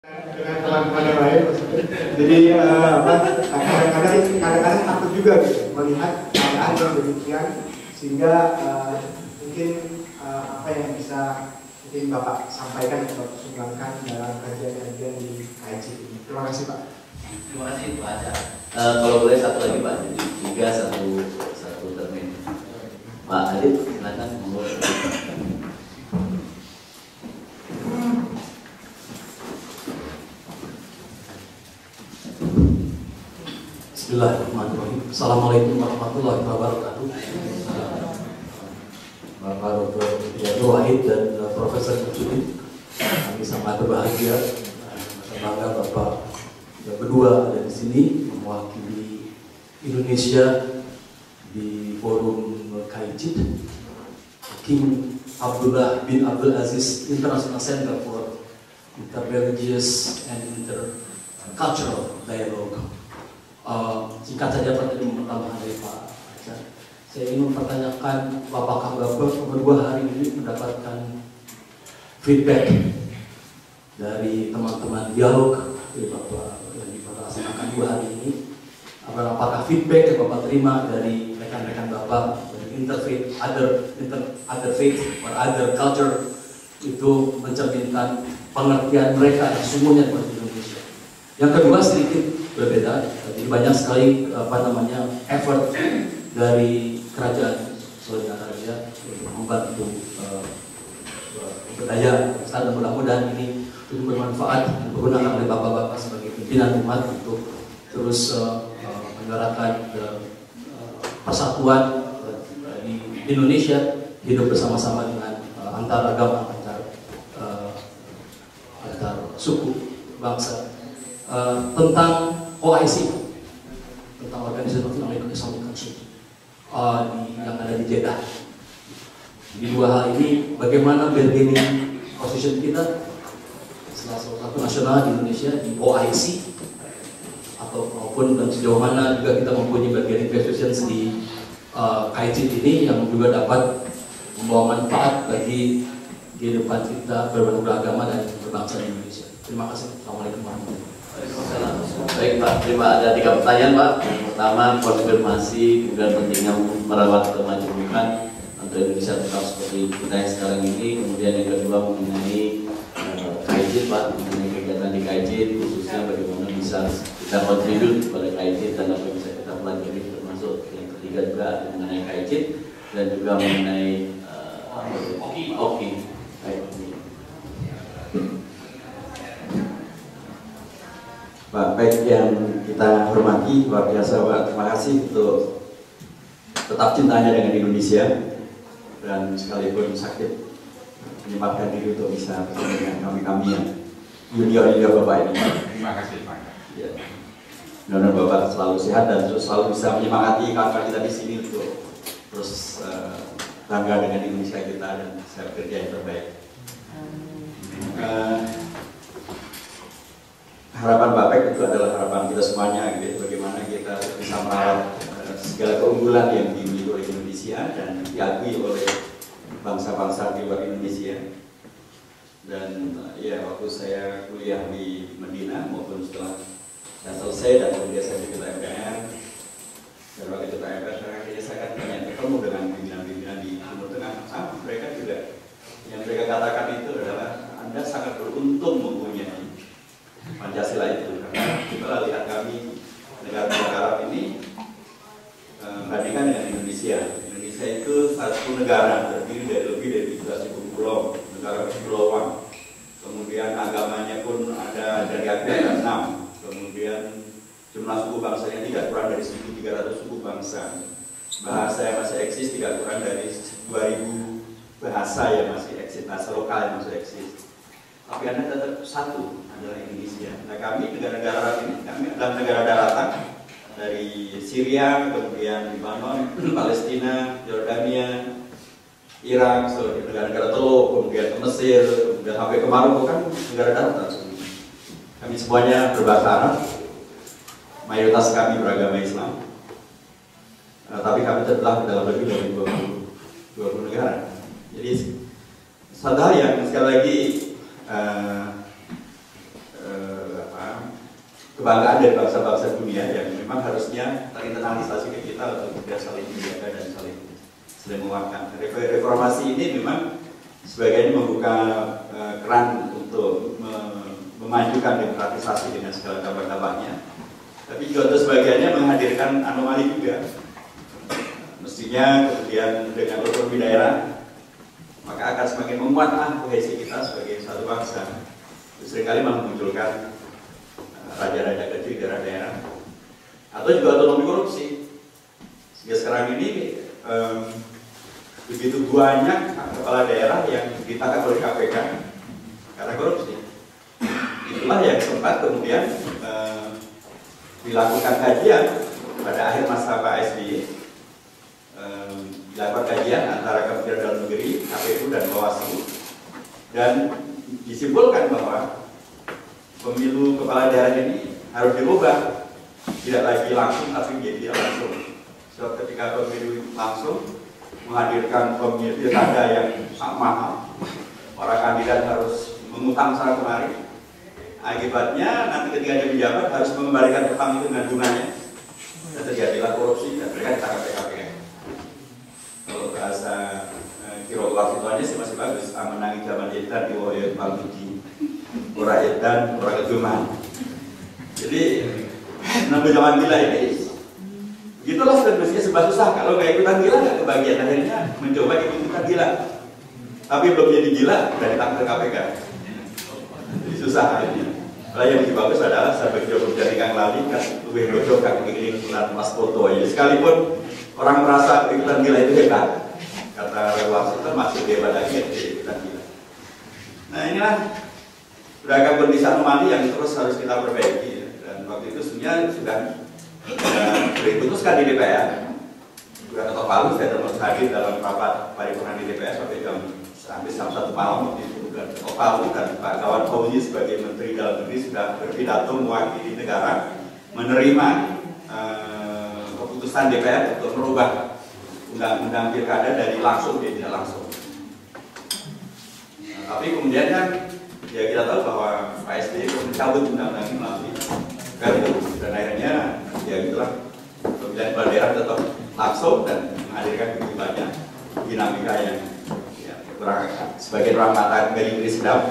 dengan teman-teman yang lain. Jadi kadang-kadang takut juga gitu melihat keadaan yang demikian, sehingga mungkin apa yang bisa mungkin Bapak sampaikan atau sumbangkan dalam kajian-kajian di KIC ini. Terima kasih Pak. Terima kasih Pak Aca. Kalau boleh satu lagi Pak, jadi satu termin. Pak Adit, silakan. Bismillahirrahmanirrahim. Assalamualaikum warahmatullahi wabarakatuh. Bapak Dr. Yadro Wahid dan Profesor Kucudi, kami sangat berbahagia, bangga Bapak berdua ada di sini mewakili Indonesia di forum KIC, King Abdullah bin Abdul Aziz International Center for Interreligious and Intercultural Dialogue. Singkat saja pertanyaan pertama dari Pak Aca. Saya ingin mempertanyakan apakah Bapak berdua hari ini mendapatkan feedback dari teman-teman dialog dari Bapak yang dilaksanakan 2 hari ini. Apakah feedback yang Bapak terima dari rekan-rekan Bapak dari interfaith, other faith or other culture itu mencerminkan pengertian mereka yang sesungguhnya di Indonesia. Yang kedua sedikit berbeda. Jadi banyak sekali effort dari kerajaan Saudi Arabia untuk membantu budaya dan mudah-mudahan ini untuk bermanfaat digunakan oleh bapak-bapak sebagai pimpinan umat untuk terus menyuarakan persatuan di Indonesia, hidup bersama-sama dengan antar agama, antar suku, bangsa. Tentang OIC, tentang Organisasi Islamic Council yang ada di Jeddah. Di 2 hal ini, bagaimana bargaining position kita salah satu nasional di Indonesia di OIC, atau maupun dan sejauh mana juga kita mempunyai bargaining position di KIC ini yang juga dapat membawa manfaat bagi kehidupan kita beragama dan berbangsa di Indonesia. Terima kasih. Assalamualaikum warahmatullahi wabarakatuh. Baik Pak, terima ada 3 pertanyaan Pak. Yang pertama konfirmasi kemudian pentingnya merawat kemajemukan untuk Indonesia tetap seperti kita yang sekarang ini. Kemudian yang kedua mengenai KIC Pak, mengenai kegiatan di KIC khususnya bagaimana bisa kita kontribut kepada KIC dan apa yang bisa kita pelajari, termasuk yang ketiga juga mengenai KIC dan juga mengenai OKI. Pak, baik yang kita hormati, luar biasa Pak, terima kasih untuk tetap cintanya dengan Indonesia dan sekalipun sakit menyempatkan diri untuk bisa bersama dengan kami yang junior Bapak ini. Terima kasih Pak. Ya. Mudah-mudahan Bapak selalu sehat dan selalu bisa menyemangati kawan-kawan kita di sini untuk terus bangga dengan Indonesia kita dan saya bekerja yang terbaik. Harapan Bapak itu adalah harapan kita semuanya, gitu. Bagaimana kita bisa merawat segala keunggulan yang dimiliki oleh Indonesia dan diakui oleh bangsa-bangsa di luar Indonesia. Dan ya waktu saya kuliah di Medina maupun setelah saya selesai dan kemudian saya di Ketua MPR dan wakil Ketua MPR saya akan banyak bertemu dengan pimpinan-pimpinan di Timur Tengah. Mereka juga yang mereka katakan itu adalah Anda sangat beruntung mempunyai Pancasila itu, karena kita lihat kami negara-negara Arab ini bandingkan dengan Indonesia. Indonesia itu satu negara terdiri dari lebih dari 17.000 pulau, negara kepulauan. Kemudian agamanya pun ada dari agama 6. Kemudian jumlah suku bangsanya tidak kurang dari 1.300 suku bangsa. Bahasa yang masih eksis tidak kurang dari 2.000 bahasa yang masih eksis, bahasa lokal yang masih eksis. Tapi Anda tetap satu, adalah Indonesia. Nah kami negara-negara Arab ini, kami adalah negara daratan dari Syria, kemudian Lebanon, Palestina, Yordania, Irak, negara-negara Teluk, kemudian ke Mesir, kemudian sampai ke Maroko, kan negara daratan semua. Kami semuanya berbahasa Arab, mayoritas kami beragama Islam. Tapi kami terbelah dalam lebih dari 20 negara. Jadi satu hal yang sekali lagi kebanggaan dari bangsa-bangsa dunia yang memang harusnya terinternalisasi ke kita untuk tidak saling menjaga dan saling menguatkan. Reformasi ini memang sebagian membuka keran untuk memajukan demokratisasi dengan segala dampak-dampaknya, tapi juga untuk sebagiannya menghadirkan anomali juga. Mestinya kemudian dengan otonomi daerah maka akan semakin menguatlah kohesi kita sebagai satu bangsa. Seringkali memunculkan raja-raja kecil di daerah-daerah atau juga otonomi korupsi. Sehingga sekarang ini begitu banyak kepala daerah yang ditangkap oleh KPK karena korupsi. Itulah yang sempat kemudian dilakukan kajian pada akhir masa Pak SBY, dilakukan kajian antara Kementerian Dalam Negeri, KPU dan Bawaslu, dan disimpulkan bahwa pemilu kepala daerah ini harus dirubah, tidak lagi langsung tapi menjadi tidak langsung. So, ketika pemilu langsung menghadirkan pemilu pilkada yang sangat mahal, para kandidat harus mengutang sana kemari. Akibatnya nanti ketika dia menjabat harus mengembalikan utang itu dengan bunganya, dan terjadilah korupsi dan mereka ditangkap PKPK. Kalau bahasa kira waktu itu sih masih bagus, menangi zaman edan di Woyo Bang Budi, ora edan, ora keduman. Jadi nambah zaman gila ini, gitulah sebenarnya sebab susah. Kalau nggak ikutan gila nggak kebagian, akhirnya mencoba ikutan gila, tapi belum jadi gila udah ditangkap KPK. Jadi susah akhirnya. Kalau yang lebih bagus adalah sampai jauh dari Kang Lali kan lebih bodoh Kang Kekering bulan mas foto aja. Sekalipun orang merasa ikutan gila itu hebat, kata Rewas itu masih hebat lagi ikutan gila. Nah inilah beragam kondisi anomali yang terus harus kita perbaiki ya. Dan waktu itu sebenarnya sudah diputuskan di DPR. Sudah ketok palu saya termasuk hadir dalam rapat paripurna di DPR sampai hampir jam 1 malam waktu itu. Dan ketok palu dan Pak Kawan Fauzi sebagai Menteri Dalam Negeri sudah berpidato mewakili negara menerima keputusan DPR untuk merubah undang-undang pilkada dari langsung menjadi tidak langsung. Tapi kemudian kan ya kita tahu bahwa Pak SBY mencabut undang-undang ini melalui Perpu, dan akhirnya ya gitulah pemilihan kepala daerah tetap langsung dan menghadirkan begitu banyak dinamika yang ya, sebagian orang mengatakan dari Inggris sedap,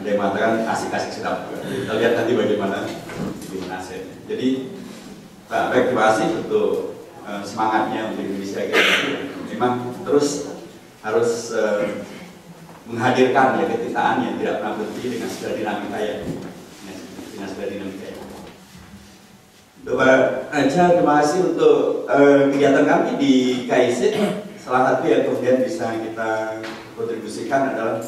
ada yang mengatakan asik-asik sedap. Kita lihat nanti bagaimana di hasilnya. Jadi Pak Bek, terima kasih untuk semangatnya untuk Indonesia gitu. Memang terus harus menghadirkan ya ketitaan yang tidak pernah berhenti dengan segala dinamika ya, dengan segala dinamika ya. Bapak Aja, terima kasih untuk kegiatan kami di KIC. Salah satu yang kemudian bisa kita kontribusikan adalah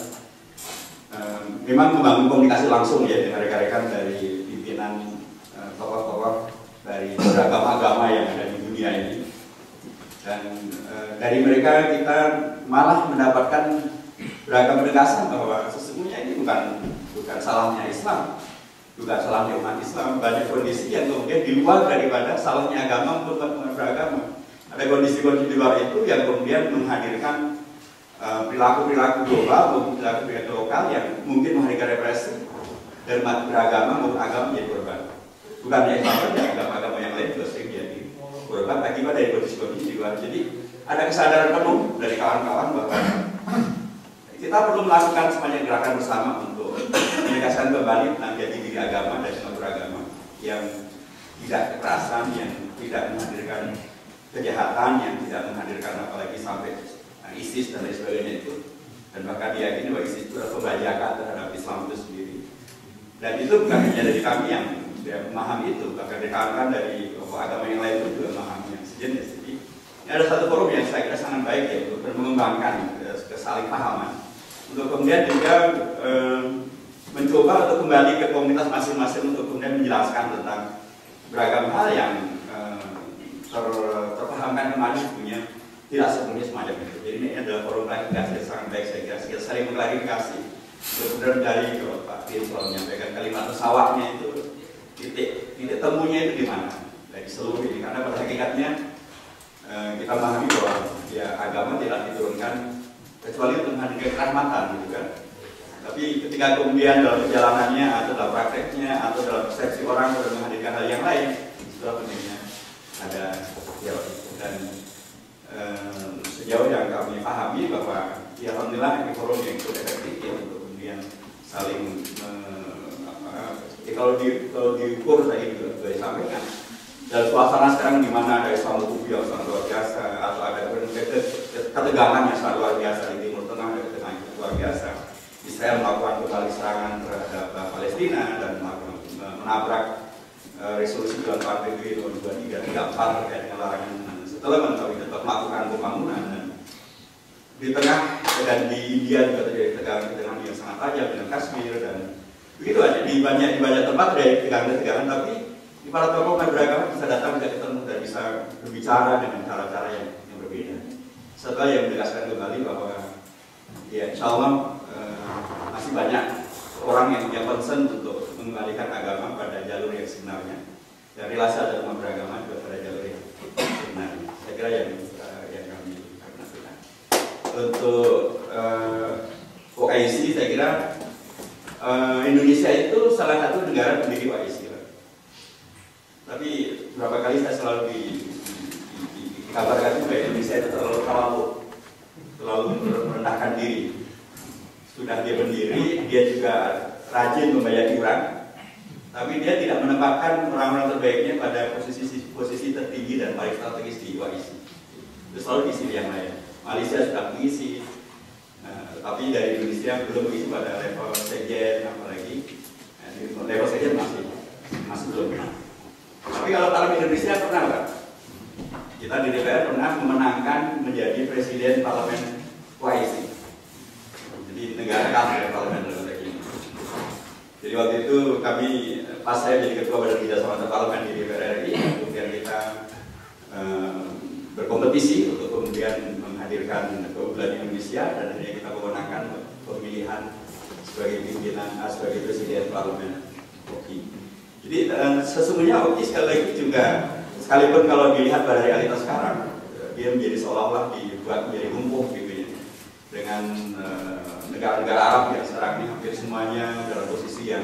memang membangun komunikasi langsung ya dengan rekan-rekan dari pimpinan tokoh-tokoh dari beragam agama yang ada di dunia ini. Dan dari mereka kita malah mendapatkan beragam penegasan bahwa sesungguhnya ini bukan salahnya Islam, bukan salahnya umat Islam. Banyak kondisi yang kemudian di luar daripada salahnya agama untuk umat beragama. Ada kondisi-kondisi di luar itu yang kemudian menghadirkan perilaku-perilaku global maupun perilaku-perilaku lokal yang mungkin menghadirkan represi dan umat beragama maupun agama menjadi korban. Bukan hanya Islam saja, agama-agama yang lain juga sering jadi korban akibat dari kondisi-kondisi di luar. Jadi ada kesadaran penuh dari kawan-kawan bahwa kita perlu melakukan sepanjang gerakan bersama untuk menegaskan kembali tentang jati diri agama dan umat beragama yang tidak kekerasan, yang tidak menghadirkan kejahatan, yang tidak menghadirkan apalagi sampai ISIS dan lain sebagainya itu. Dan bahkan diyakini bahwa ISIS itu adalah pembajakan terhadap Islam itu sendiri. Dan itu bukan hanya dari kami yang memahami itu, bahkan rekan-rekan dari agama yang lain itu juga memahami yang sejenis. Jadi ini ada satu forum yang saya kira sangat baik ya untuk mengembangkan kesalingpahaman. Untuk kemudian juga mencoba untuk kembali ke komunitas masing-masing untuk kemudian menjelaskan tentang beragam hal yang terpahamkan kemarin punya tidak sepenuhnya semacam itu. Jadi ini adalah forum klarifikasi yang sangat baik saya kira. Kita saling mengklarifikasi. Kemudian dari Pak Tim selalu menyampaikan kalimat pesawatnya itu titik temunya itu di mana dari seluruh ini. Karena pada hakikatnya kita memahami bahwa ya agama tidak diturunkan kecuali untuk menghadirkan kerahmatan gitu kan. Tapi ketika kemudian dalam perjalanannya atau dalam prakteknya atau dalam persepsi orang sudah menghadirkan hal yang lain, itulah pentingnya ada dialog itu. Dan sejauh yang kami pahami bahwa ya alhamdulillah forum yang cukup efektif ya untuk kemudian saling kalau diukur tadi juga disampaikan dan suasana sekarang di mana ada Islamophobia yang sangat luar biasa atau ada ketegangan yang sangat luar biasa di Timur Tengah, ada ketegangan yang luar biasa. Israel melakukan kembali serangan terhadap Palestina dan menabrak resolusi Dewan PBB tahun 2334 terkait dengan larangan settlement, tapi tetap melakukan pembangunan. Dan di tengah dan di India juga terjadi ketegangan yang sangat tajam dengan Kashmir dan begitu aja di banyak tempat ada tegangan-tegangan, tapi di para tokoh umat beragama bisa datang, bisa ketemu dan bisa berbicara dengan cara-cara yang berbeda. Setelah yang menjelaskan kembali bahwa ya insya Allah masih banyak orang yang punya concern untuk mengembalikan agama pada jalur yang sebenarnya dan relasi antar umat beragama juga pada jalur yang sebenarnya. Saya kira yang kami lakukan. Untuk OIC saya kira Indonesia itu salah satu negara pendiri OIC. Tapi beberapa kali saya selalu dikabarkan juga Indonesia itu terlalu merendahkan diri. Sudah dia berdiri, dia juga rajin membayar iuran, tapi dia tidak menempatkan orang-orang terbaiknya pada posisi tertinggi dan paling strategis di OIC. Itu selalu diisi yang lain. Malaysia sudah mengisi, tapi dari Indonesia belum mengisi pada level sekjen, apalagi level sekjen masih belum. Tapi kalau dalam Indonesia pernah, Pak, kita di DPR pernah memenangkan menjadi presiden parlemen OIC. Jadi negara kafir parlemen dalam ini. Jadi waktu itu kami pas saya jadi ketua badan kerjasama parlemen di DPR RI, kemudian kita berkompetisi untuk kemudian menghadirkan keunggulan Indonesia dan akhirnya kita memenangkan pemilihan sebagai pimpinan sebagai presiden parlemen OIC. Jadi sesungguhnya OIC sekali lagi juga sekalipun kalau dilihat pada realitas sekarang dia menjadi seolah-olah dibuat menjadi lumpuh gitu ya, dengan negara-negara Arab yang sekarang ini hampir semuanya dalam posisi yang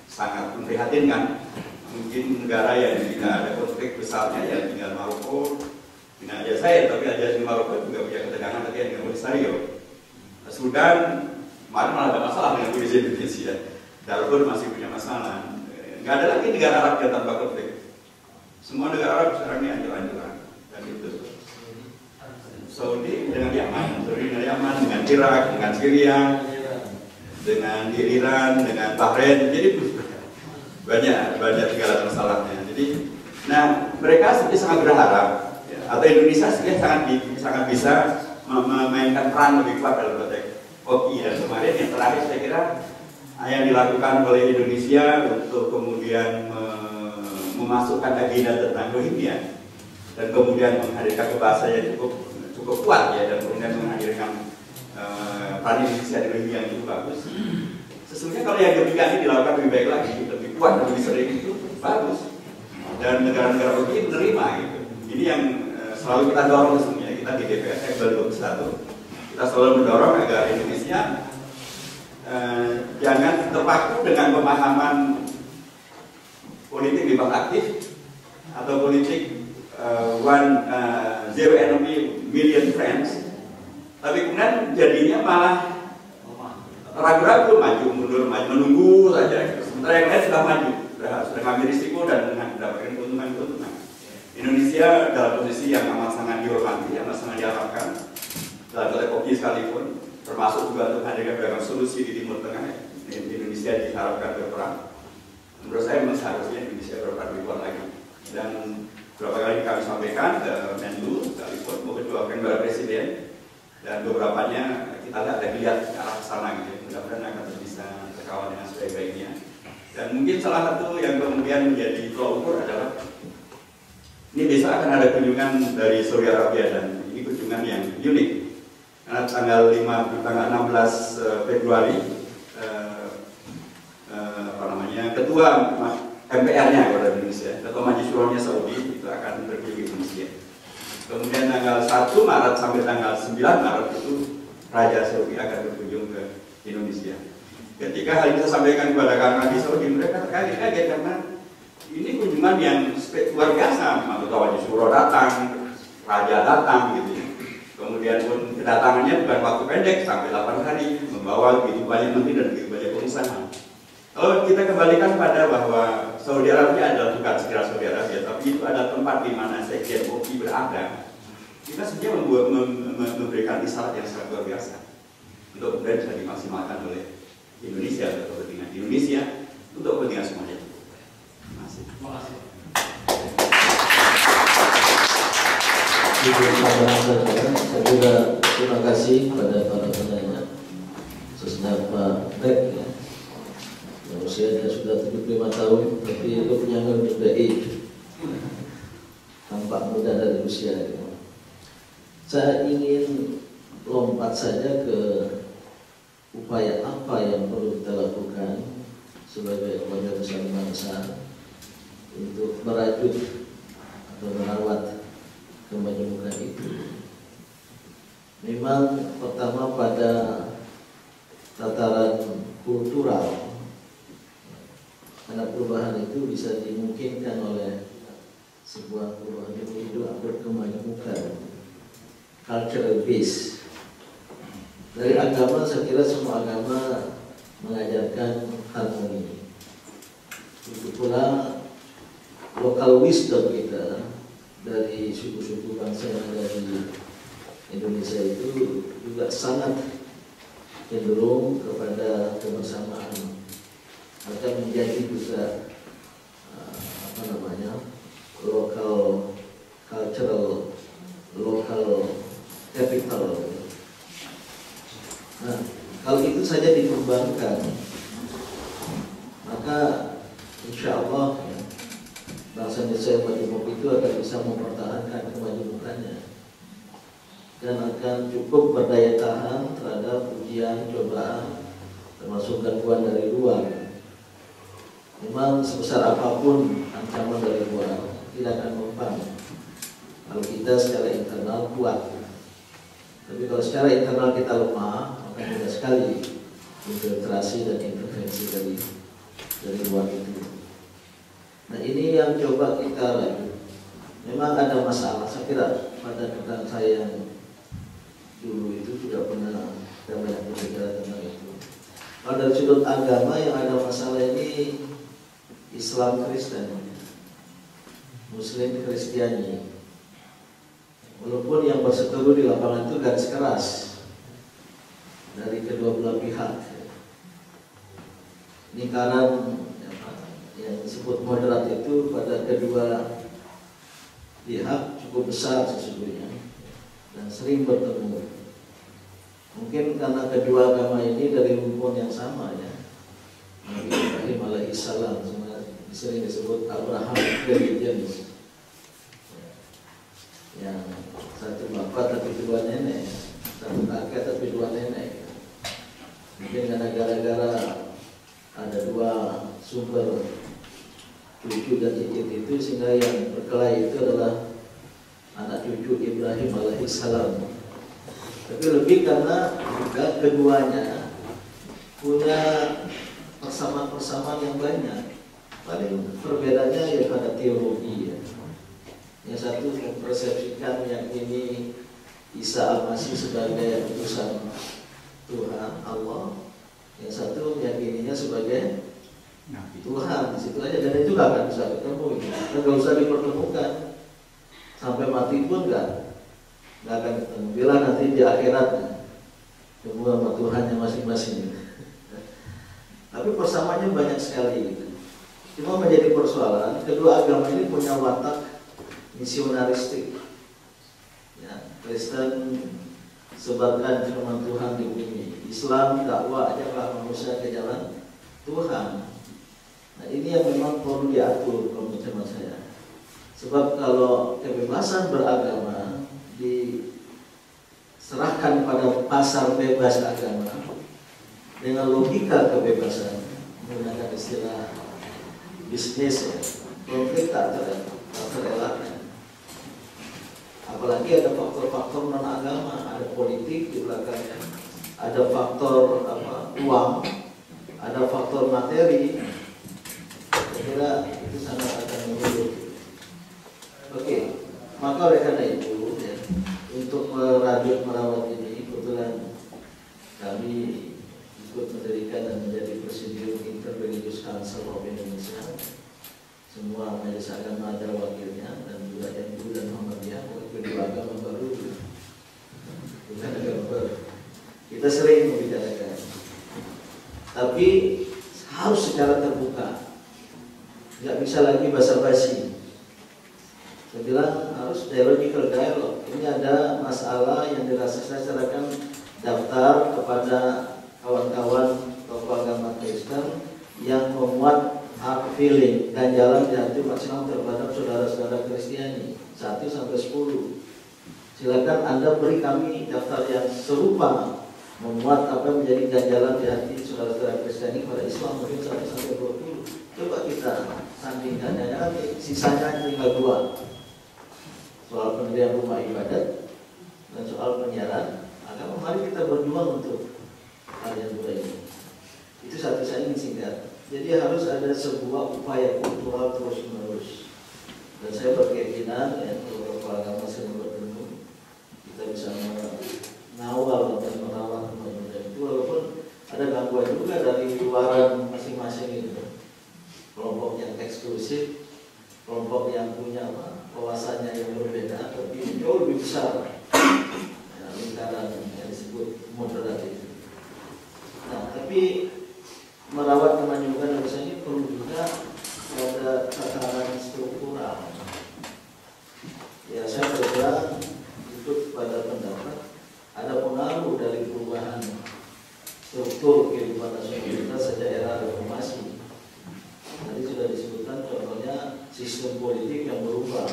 sangat memprihatinkan. Mungkin negara yang tidak ada konflik besarnya ya tinggal Maroko, tidak aja saya, tapi aja di Maroko juga punya ketegangan tadi dengan Polisario. Sudan malah ada masalah dengan kondisi Indonesia. Darfur masih punya masalah. Nggak ada lagi negara Arab yang tanpa konflik. Semua negara Arab sekarang ini hancur-hancuran dan itu. Saudi dengan Yaman, dengan Irak, dengan Syria, dengan Iran, dengan Bahrain. Jadi banyak segala masalahnya. Jadi, nah mereka sangat berharap, ya, atau Indonesia sangat bisa memainkan peran lebih kuat dalam konteks OIC. Dan kemarin yang terakhir saya kira yang dilakukan oleh Indonesia untuk kemudian memasukkan agenda tentang Rohingya dan kemudian menghadirkan bahasa yang cukup kuat ya, dan kemudian menghadirkan peran Indonesia di Rohingya yang cukup bagus. Sesungguhnya kalau yang demikian ini dilakukan lebih baik lagi, lebih kuat, lebih sering itu bagus, dan negara-negara OIC menerima gitu. Ini yang selalu kita dorong sesungguhnya, kita di DPR Baru 21 kita selalu mendorong agar Indonesia jangan terpaku dengan pemahaman politik bebas aktif atau politik zero enemy million friends, tapi kemudian jadinya malah ragu-ragu, maju mundur, menunggu saja. Sementara yang lain sudah maju, sudah ngambil risiko dan mendapatkan keuntungan. Indonesia dalam posisi yang amat sangat dihormati, amat sangat diharapkan dalam konteks OIC sekalipun, termasuk juga untuk hadirkan beragam solusi di Timur Tengah. Indonesia diharapkan berperan. Menurut saya memang seharusnya Indonesia berperan lebih kuat lagi. Dan beberapa kali kami sampaikan ke Menlu sekalipun maupun juga kepada Presiden, dan beberapanya kita lihat ke arah sana gitu. Mudah-mudahan akan bisa terkawal dengan sebaik-baiknya. Dan mungkin salah satu yang kemudian menjadi tolak ukur adalah ini besok akan ada kunjungan dari Saudi Arabia, dan ini kunjungan yang unik. Karena tanggal 16 Februari Ketua MPR-nya kepada Indonesia, Ketua Majelis Syuro-nya Saudi itu akan berkunjung ke Indonesia. Kemudian tanggal 1 Maret sampai tanggal 9 Maret itu Raja Saudi akan berkunjung ke Indonesia. Ketika hal ini saya sampaikan kepada kawan di Saudi, mereka terkaget-kaget karena ini kunjungan yang luar biasa. Anggota Wajib Suro datang, Raja datang gitu. Kemudian pun kedatangannya bukan waktu pendek, sampai 8 hari, membawa begitu banyak menteri dan begitu banyak pengusaha. Kalau kita kembalikan pada bahwa Saudi Arabia adalah bukan sekedar Saudi Arabia, tapi itu adalah tempat di mana sekjen MUI berada. Kita sebenarnya memberikan isyarat yang sangat luar biasa untuk kemudian bisa dimaksimalkan oleh Indonesia untuk kepentingan Indonesia, untuk kepentingan semuanya. Terima kasih. Terima kasih. Saya juga terima kasih kepada para penanya, khususnya Pak Rek ya. Yang usianya sudah 75 tahun, tapi rupanya juga tampak muda dari usia ya. Saya ingin lompat saja ke upaya apa yang perlu kita lakukan sebagai keluarga besar bangsa untuk merajut atau merawat kemajemukan itu. Memang pertama pada tataran kultural, karena perubahan itu bisa dimungkinkan oleh sebuah perubahan hidup berkemajemukan, cultural base. Dari agama, saya kira semua agama mengajarkan harmoni. Begitu pula local wisdom kita dari suku-suku bangsa yang ada di Indonesia itu juga sangat cenderung kepada kebersamaan. Akan menjadi juga local cultural, local capital. Nah, kalau itu saja dikembangkan, maka insya Allah bangsa Indonesia yang majemuk itu akan bisa mempertahankan kemajemukannya dan akan cukup berdaya tahan terhadap ujian, cobaan, termasuk gangguan dari luar. Memang sebesar apapun ancaman dari luar tidak akan mempan kalau kita secara internal kuat. Tapi kalau secara internal kita lemah, maka mudah sekali infiltrasi dan intervensi dari luar itu. Nah, ini yang coba kita lanjut. Memang ada masalah. Saya kira pada rekan saya yang dulu itu sudah pernah kita banyak berbicara tentang itu. Kalau dari sudut agama yang ada masalah ini Islam Kristen, Muslim Kristiani. Walaupun yang berseteru di lapangan itu garis keras dari kedua belah pihak. Lingkaran yang disebut moderat itu pada kedua pihak cukup besar sesungguhnya dan sering bertemu. Mungkin karena kedua agama ini dari rumpun yang sama ya. Nabi Ibrahim alaihissalam sering disebut Abraham religions. Yang satu bapak tapi dua nenek, satu kakek tapi dua nenek. Mungkin karena gara-gara ada dua sumber cucu dan cicit itu, sehingga yang berkelahi itu adalah anak cucu Ibrahim alaihissalam. Tapi lebih karena juga keduanya punya persamaan-persamaan yang banyak. Paling perbedaannya ya pada teologi ya. Yang satu mempersepsikan yang ini Isa al-Masih sebagai utusan Tuhan Allah, yang satu meyakininya sebagai Tuhan. Di situ aja, dan itu nggak akan bisa ketemu, dan nggak usah dipertemukan sampai mati pun nggak akan ketemu. Bila nanti di akhirat ketemu sama Tuhannya masing-masing. Tapi persamaannya banyak sekali gitu. Cuma menjadi persoalan kedua agama ini punya watak misionaristik. Ya, Kristen sebarkan firman Tuhan di bumi. Islam dakwah ajaklah manusia ke jalan Tuhan. Nah, ini yang memang perlu diatur kalau menurut saya. Sebab kalau kebebasan beragama diserahkan pada pasar bebas agama dengan logika kebebasan, menggunakan istilah bisnis ya, konflik tak terelakkan. Apalagi ada faktor-faktor non agama, ada politik di belakangnya, ada faktor uang, ada faktor materi, saya kira itu sangat akan menyulut. Oke, maka oleh karena itu ya, untuk merajut merawat ini kebetulan kami ikut mendirikan dan menjadi presidium Interreligious Council of Indonesia. Semua majelis agama ada wakilnya dan juga NU dan Muhammadiyah, kedua agama baru, bukan agama baru. Kita sering membicarakan, tapi harus secara terbuka, nggak bisa lagi basa-basi. Saya bilang harus dialogical dialogue. Ini ada masalah yang dirasa saya serahkan daftar kepada kawan-kawan tokoh agama Kristen yang memuat feeling dan jalan di hati umat Islam terhadap saudara-saudara Kristiani 1 sampai 10. Silakan Anda beri kami daftar yang serupa memuat apa yang menjadi ganjalan di hati saudara-saudara Kristiani pada Islam mungkin 1 sampai 20. Coba kita sandingkan, jangan sisanya tinggal 2. Soal pendirian rumah ibadat dan soal penyiaran agama. Mari kita berjuang untuk hal yang 2 ini. Itu satu saya ingin singkat. Jadi harus ada sebuah upaya kultural terus-menerus. Dan saya berkeyakinan ya, kalau agama sedang bertemu, kita bisa mengawal dan merawat umat itu, walaupun ada gangguan juga dari luaran masing-masing itu. Kelompok yang eksklusif, kelompok yang punya wawasannya yang berbeda, tapi jauh lebih besar ya, lingkaran yang disebut moderat itu. Nah, tapi merawat kemajuan Indonesia ini perlu juga ada tataran struktural. Ya, saya bergerak ikut pada pendapat ada pengaruh dari perubahan struktur kehidupan nasional kita sejak era reformasi. Tadi sudah disebutkan contohnya sistem politik yang berubah.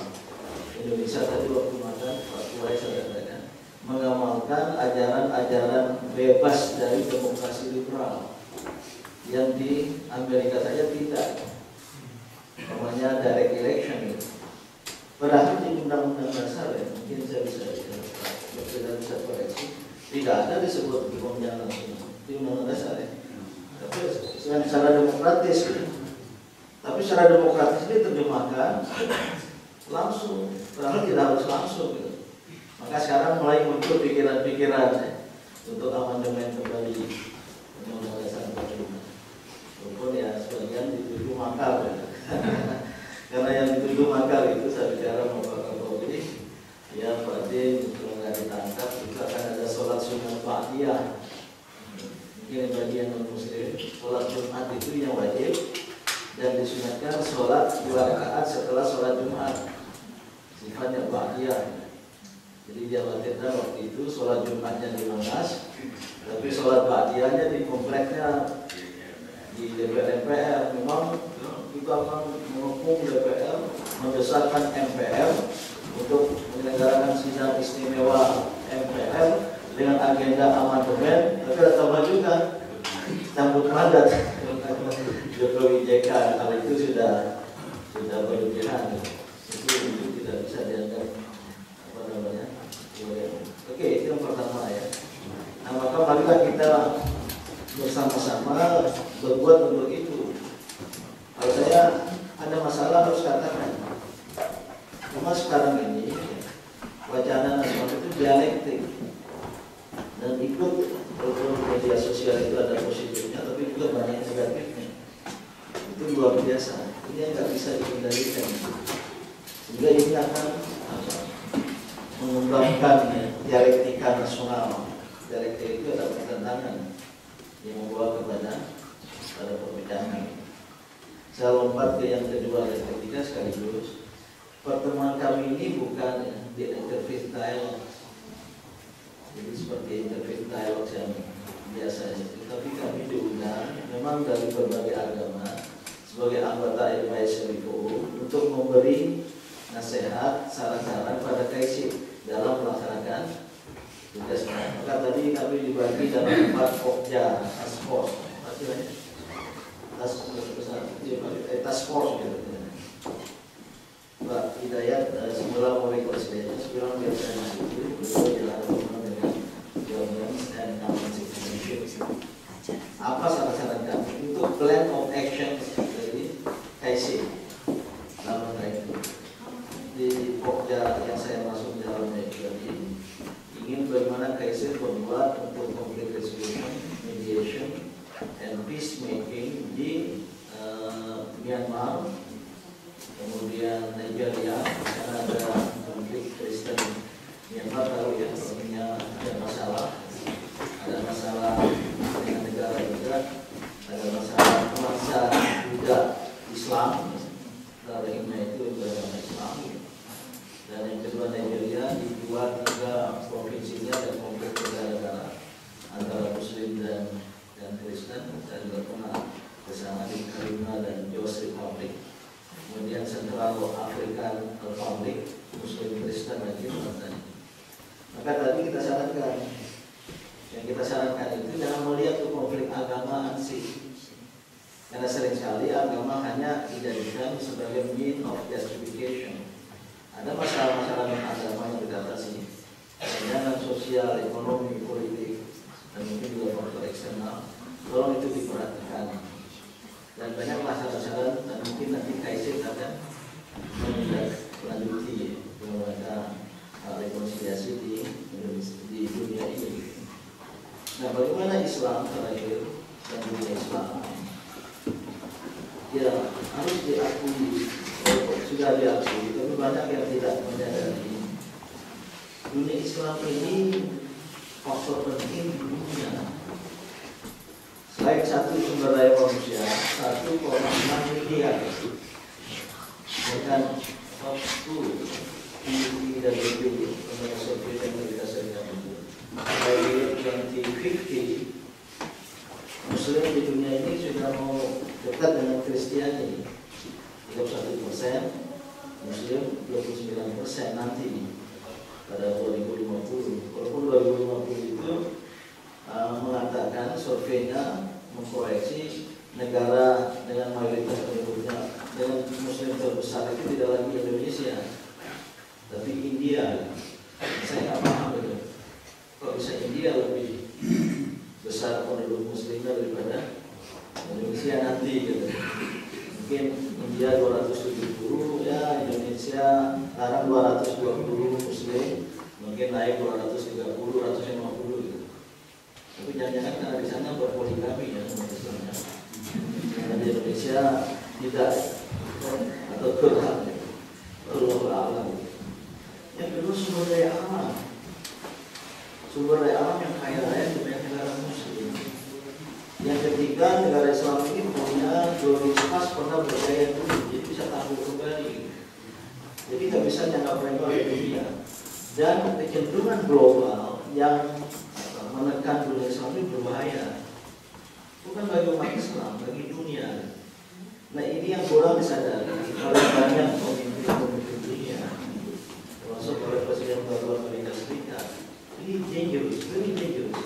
Indonesia tadi waktu makan Pak Kuwai saya katakan mengamalkan ajaran-ajaran bebas dari demokrasi liberal. Yang di Amerika saja tidak, namanya direct election itu. Padahal di undang-undang dasar ya, mungkin saya bisa koreksi, tidak ada disebut di pemilihan langsung di undang-undang dasar ya. Tapi secara demokratis, tapi secara demokratis ini terjemahkan langsung, padahal tidak harus langsung gitu. Maka sekarang mulai muncul pikiran-pikiran ya, untuk amandemen kembali undang-undang dasar 45. Walaupun ya sebagian dituduh makar ya. Karena yang dituduh makar itu saya bicara sama Pak Kapolri, ya Pak Din kalau nggak ditangkap itu akan ada sholat sunat Ba'diyah. Mungkin bagi yang non muslim, sholat Jumat itu yang wajib dan disunatkan sholat 2 rakaat setelah sholat Jumat, sifatnya Ba'diyah. Jadi dia wakilnya waktu itu sholat Jumatnya di Monas, tapi sholat Ba'diyahnya di kompleknya di DPR. Memang kita akan menghukum DPR, mendesakkan MPR untuk menyelenggarakan sidang istimewa MPR dengan agenda amandemen, tapi ada tambah juga sambut padat Jokowi JK. Hal itu sudah berlebihan. Itu tidak bisa dianggap apa namanya. Oke, itu yang pertama ya. Nah, maka marilah kita bersama-sama berbuat untuk itu. Kalau saya ada masalah harus katakan. Cuma sekarang ini wacana nasional itu dialektik dan ikut media sosial itu ada positifnya, tapi juga banyak negatifnya. Itu luar biasa. Ini yang nggak bisa dikendalikan. Sehingga ini akan mengembangkan dialektika nasional. Dialektika itu ada pertentangan yang membawa kepada perpecahan. Saya lompat ke yang kedua dan ketiga sekaligus. Pertemuan kami ini bukan di interfaith dialogue, jadi seperti interfaith dialogue yang biasa itu, tapi kami diundang memang dari berbagai agama sebagai anggota advisory forum untuk memberi nasihat, saran-saran pada KIC dalam melaksanakan tugasnya. Maka tadi kami dibagi dalam 4 pokja task force, task force gitu. Pak Hidayat semula mau rekonsiliasi, sekarang biasanya itu beliau jalan dengan governance and governance. Apa saran-saran kami? KIC dalam itu di Pokja yang saya masuk di dalamnya jadi ingin bagaimana KIC berbuat untuk conflict resolution, mediation, and peacemaking di Myanmar, kemudian Nigeria, karena ada konflik Kristen Myanmar tahu ya, punya ada masalah dengan negara juga, ada masalah bangsa juga Islam, rahimnya itu beragama Islam. Dan yang kedua Nigeria di 2-3 provinsinya ada konflik negara antara Muslim dan Kristen, dan juga pernah bersama di Kaduna dan Jos Republic. Kemudian Central African Republic, Muslim Kristen lagi matanya. Maka tadi kita sarankan, yang kita sarankan itu jangan melihat ke konflik agama ansih, karena seringkali agama hanya dijadikan sebagai means of justification. Ada masalah-masalah agama yang kita atasi, kesenjangan sosial, ekonomi, politik, dan mungkin juga faktor eksternal. Tolong itu diperhatikan. Dan banyak masalah-masalah, dan mungkin nanti KIC akan menindaklanjuti menggunakan rekonsiliasi di dunia ini. Nah, bagaimana Islam terakhir dan dunia Islam? Ya, harus diakui, sudah diakui, tapi banyak yang tidak menyadari. Dunia Islam ini faktor penting di dunia. Selain satu sumber daya manusia, 1,6 miliar dengan waktu tinggi dan lebih Uni Soviet dan Amerika Serikat itu. Dari 2050, Muslim di dunia ini sudah mau dekat dengan Kristiani, 31%, Muslim 29% nanti pada 2050. Walaupun 2050 itu mengatakan surveinya mengkoreksi negara dengan mayoritas penduduknya dengan Muslim terbesar itu tidak lagi Indonesia, tapi India. Saya nggak paham itu. Kok bisa India lebih besar penduduk Muslimnya daripada Indonesia nanti gitu. Mungkin India 270 ya, Indonesia sekarang 220 Muslim, mungkin naik 230, 250 gitu. Tapi jangan-jangan karena di sana berpoligami ya Islamnya. Karena di Indonesia tidak atau kurang alam. Yang kedua sumber daya alam. Sumber daya alam yang kaya raya di banyak negara Muslim. Yang ketiga, negara Islam ini punya glorious past, pernah berjaya dulu, jadi bisa tampil kembali. Jadi nggak bisa jangka panjang di dunia. Dan kecenderungan global yang menekan dunia Islam ini berbahaya. Bukan bagi umat Islam, bagi dunia. Nah ini yang kurang disadari oleh banyak pemimpin dunia, termasuk oleh Presiden baru Amerika Serikat. Ini dangerous, very dangerous.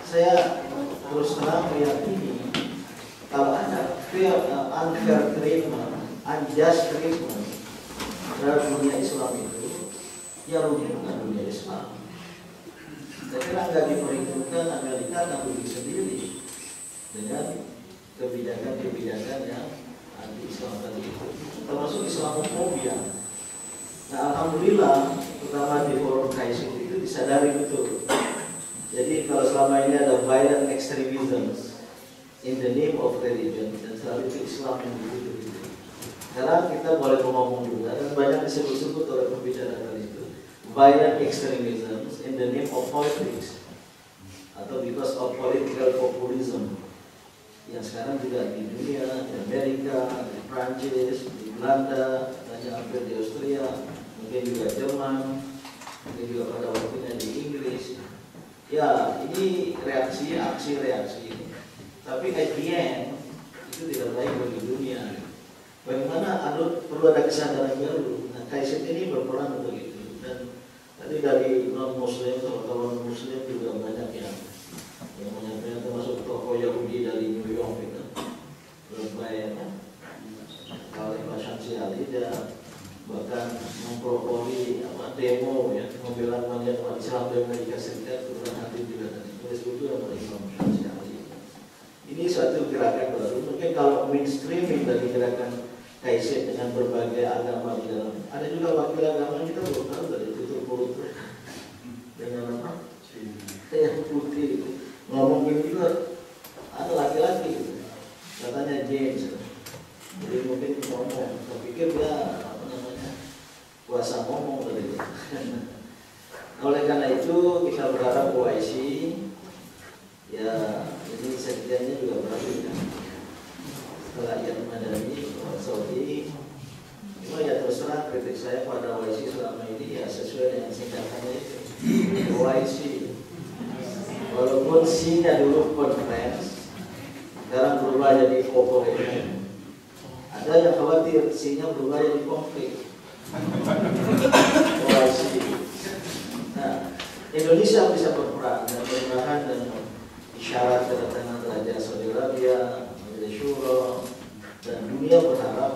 Saya terus terang meyakini kalau ada unfair treatment, unjust treatment terhadap dunia Islam itu, ya rugikan dunia Islam. Saya kira nggak diperhitungkan Amerika akan rugi sendiri dengan kebijakan-kebijakan yang anti-Islam tadi itu, termasuk Islamofobia. Nah, alhamdulillah, terutama di forum KIC itu disadari betul. Jadi kalau selama ini ada violent extremism in the name of religion, dan selalu itu Islam yang begitu. Sekarang kita boleh ngomong juga, dan banyak disebut-sebut oleh pembicara tadi itu, violent extremism in the name of politics, atau because of political populism. Yang sekarang juga di dunia, di Amerika, di Prancis, di Belanda, banyak hampir di Austria, mungkin juga Jerman, mungkin juga pada waktunya di Inggris. Ya, ini reaksi, aksi reaksi. Tapi at the end, itu tidak baik bagi dunia. Bagaimana perlu ada kesadaran baru. Nah, KIC ini berperan untuk itu. Dan tadi dari non-Muslim, teman-teman Muslim juga banyak yang menyampaikan, termasuk tokoh Yahudi dari New York itu. Berbaik, kalau Pak Syamsi Ali, dia bahkan mempropori demo ya, membela umat Islam di Amerika Serikat, kemudian hadir juga tadi. Oleh sebab itu yang Imam Syamsi Ali. Ini suatu gerakan baru. Mungkin kalau mainstreaming dari gerakan KIC dengan berbagai agama di dalam, ada juga wakil agama kita belum tahu dari tutur mulut dengan apa? Yang putih itu ngomong gini juga ada laki-laki gitu. Katanya James. Jadi mungkin ngomong, saya pikir dia apa namanya kuasa ngomong tadi. Oleh karena itu kita berharap OIC ya ini sekjennya juga berarti ya. Setelah yang Madani Saudi, cuma ya terus terang kritik saya pada OIC selama ini ya sesuai dengan singkatannya itu OIC. Walaupun C-nya dulu conference, sekarang berubah jadi cooperation. Ada yang khawatir C-nya berubah jadi konflik. OIC. Nah, Indonesia bisa berperan dan perubahan dan isyarat kedatangan Raja Saudi Arabia, Majelis Syuro, dan dunia berharap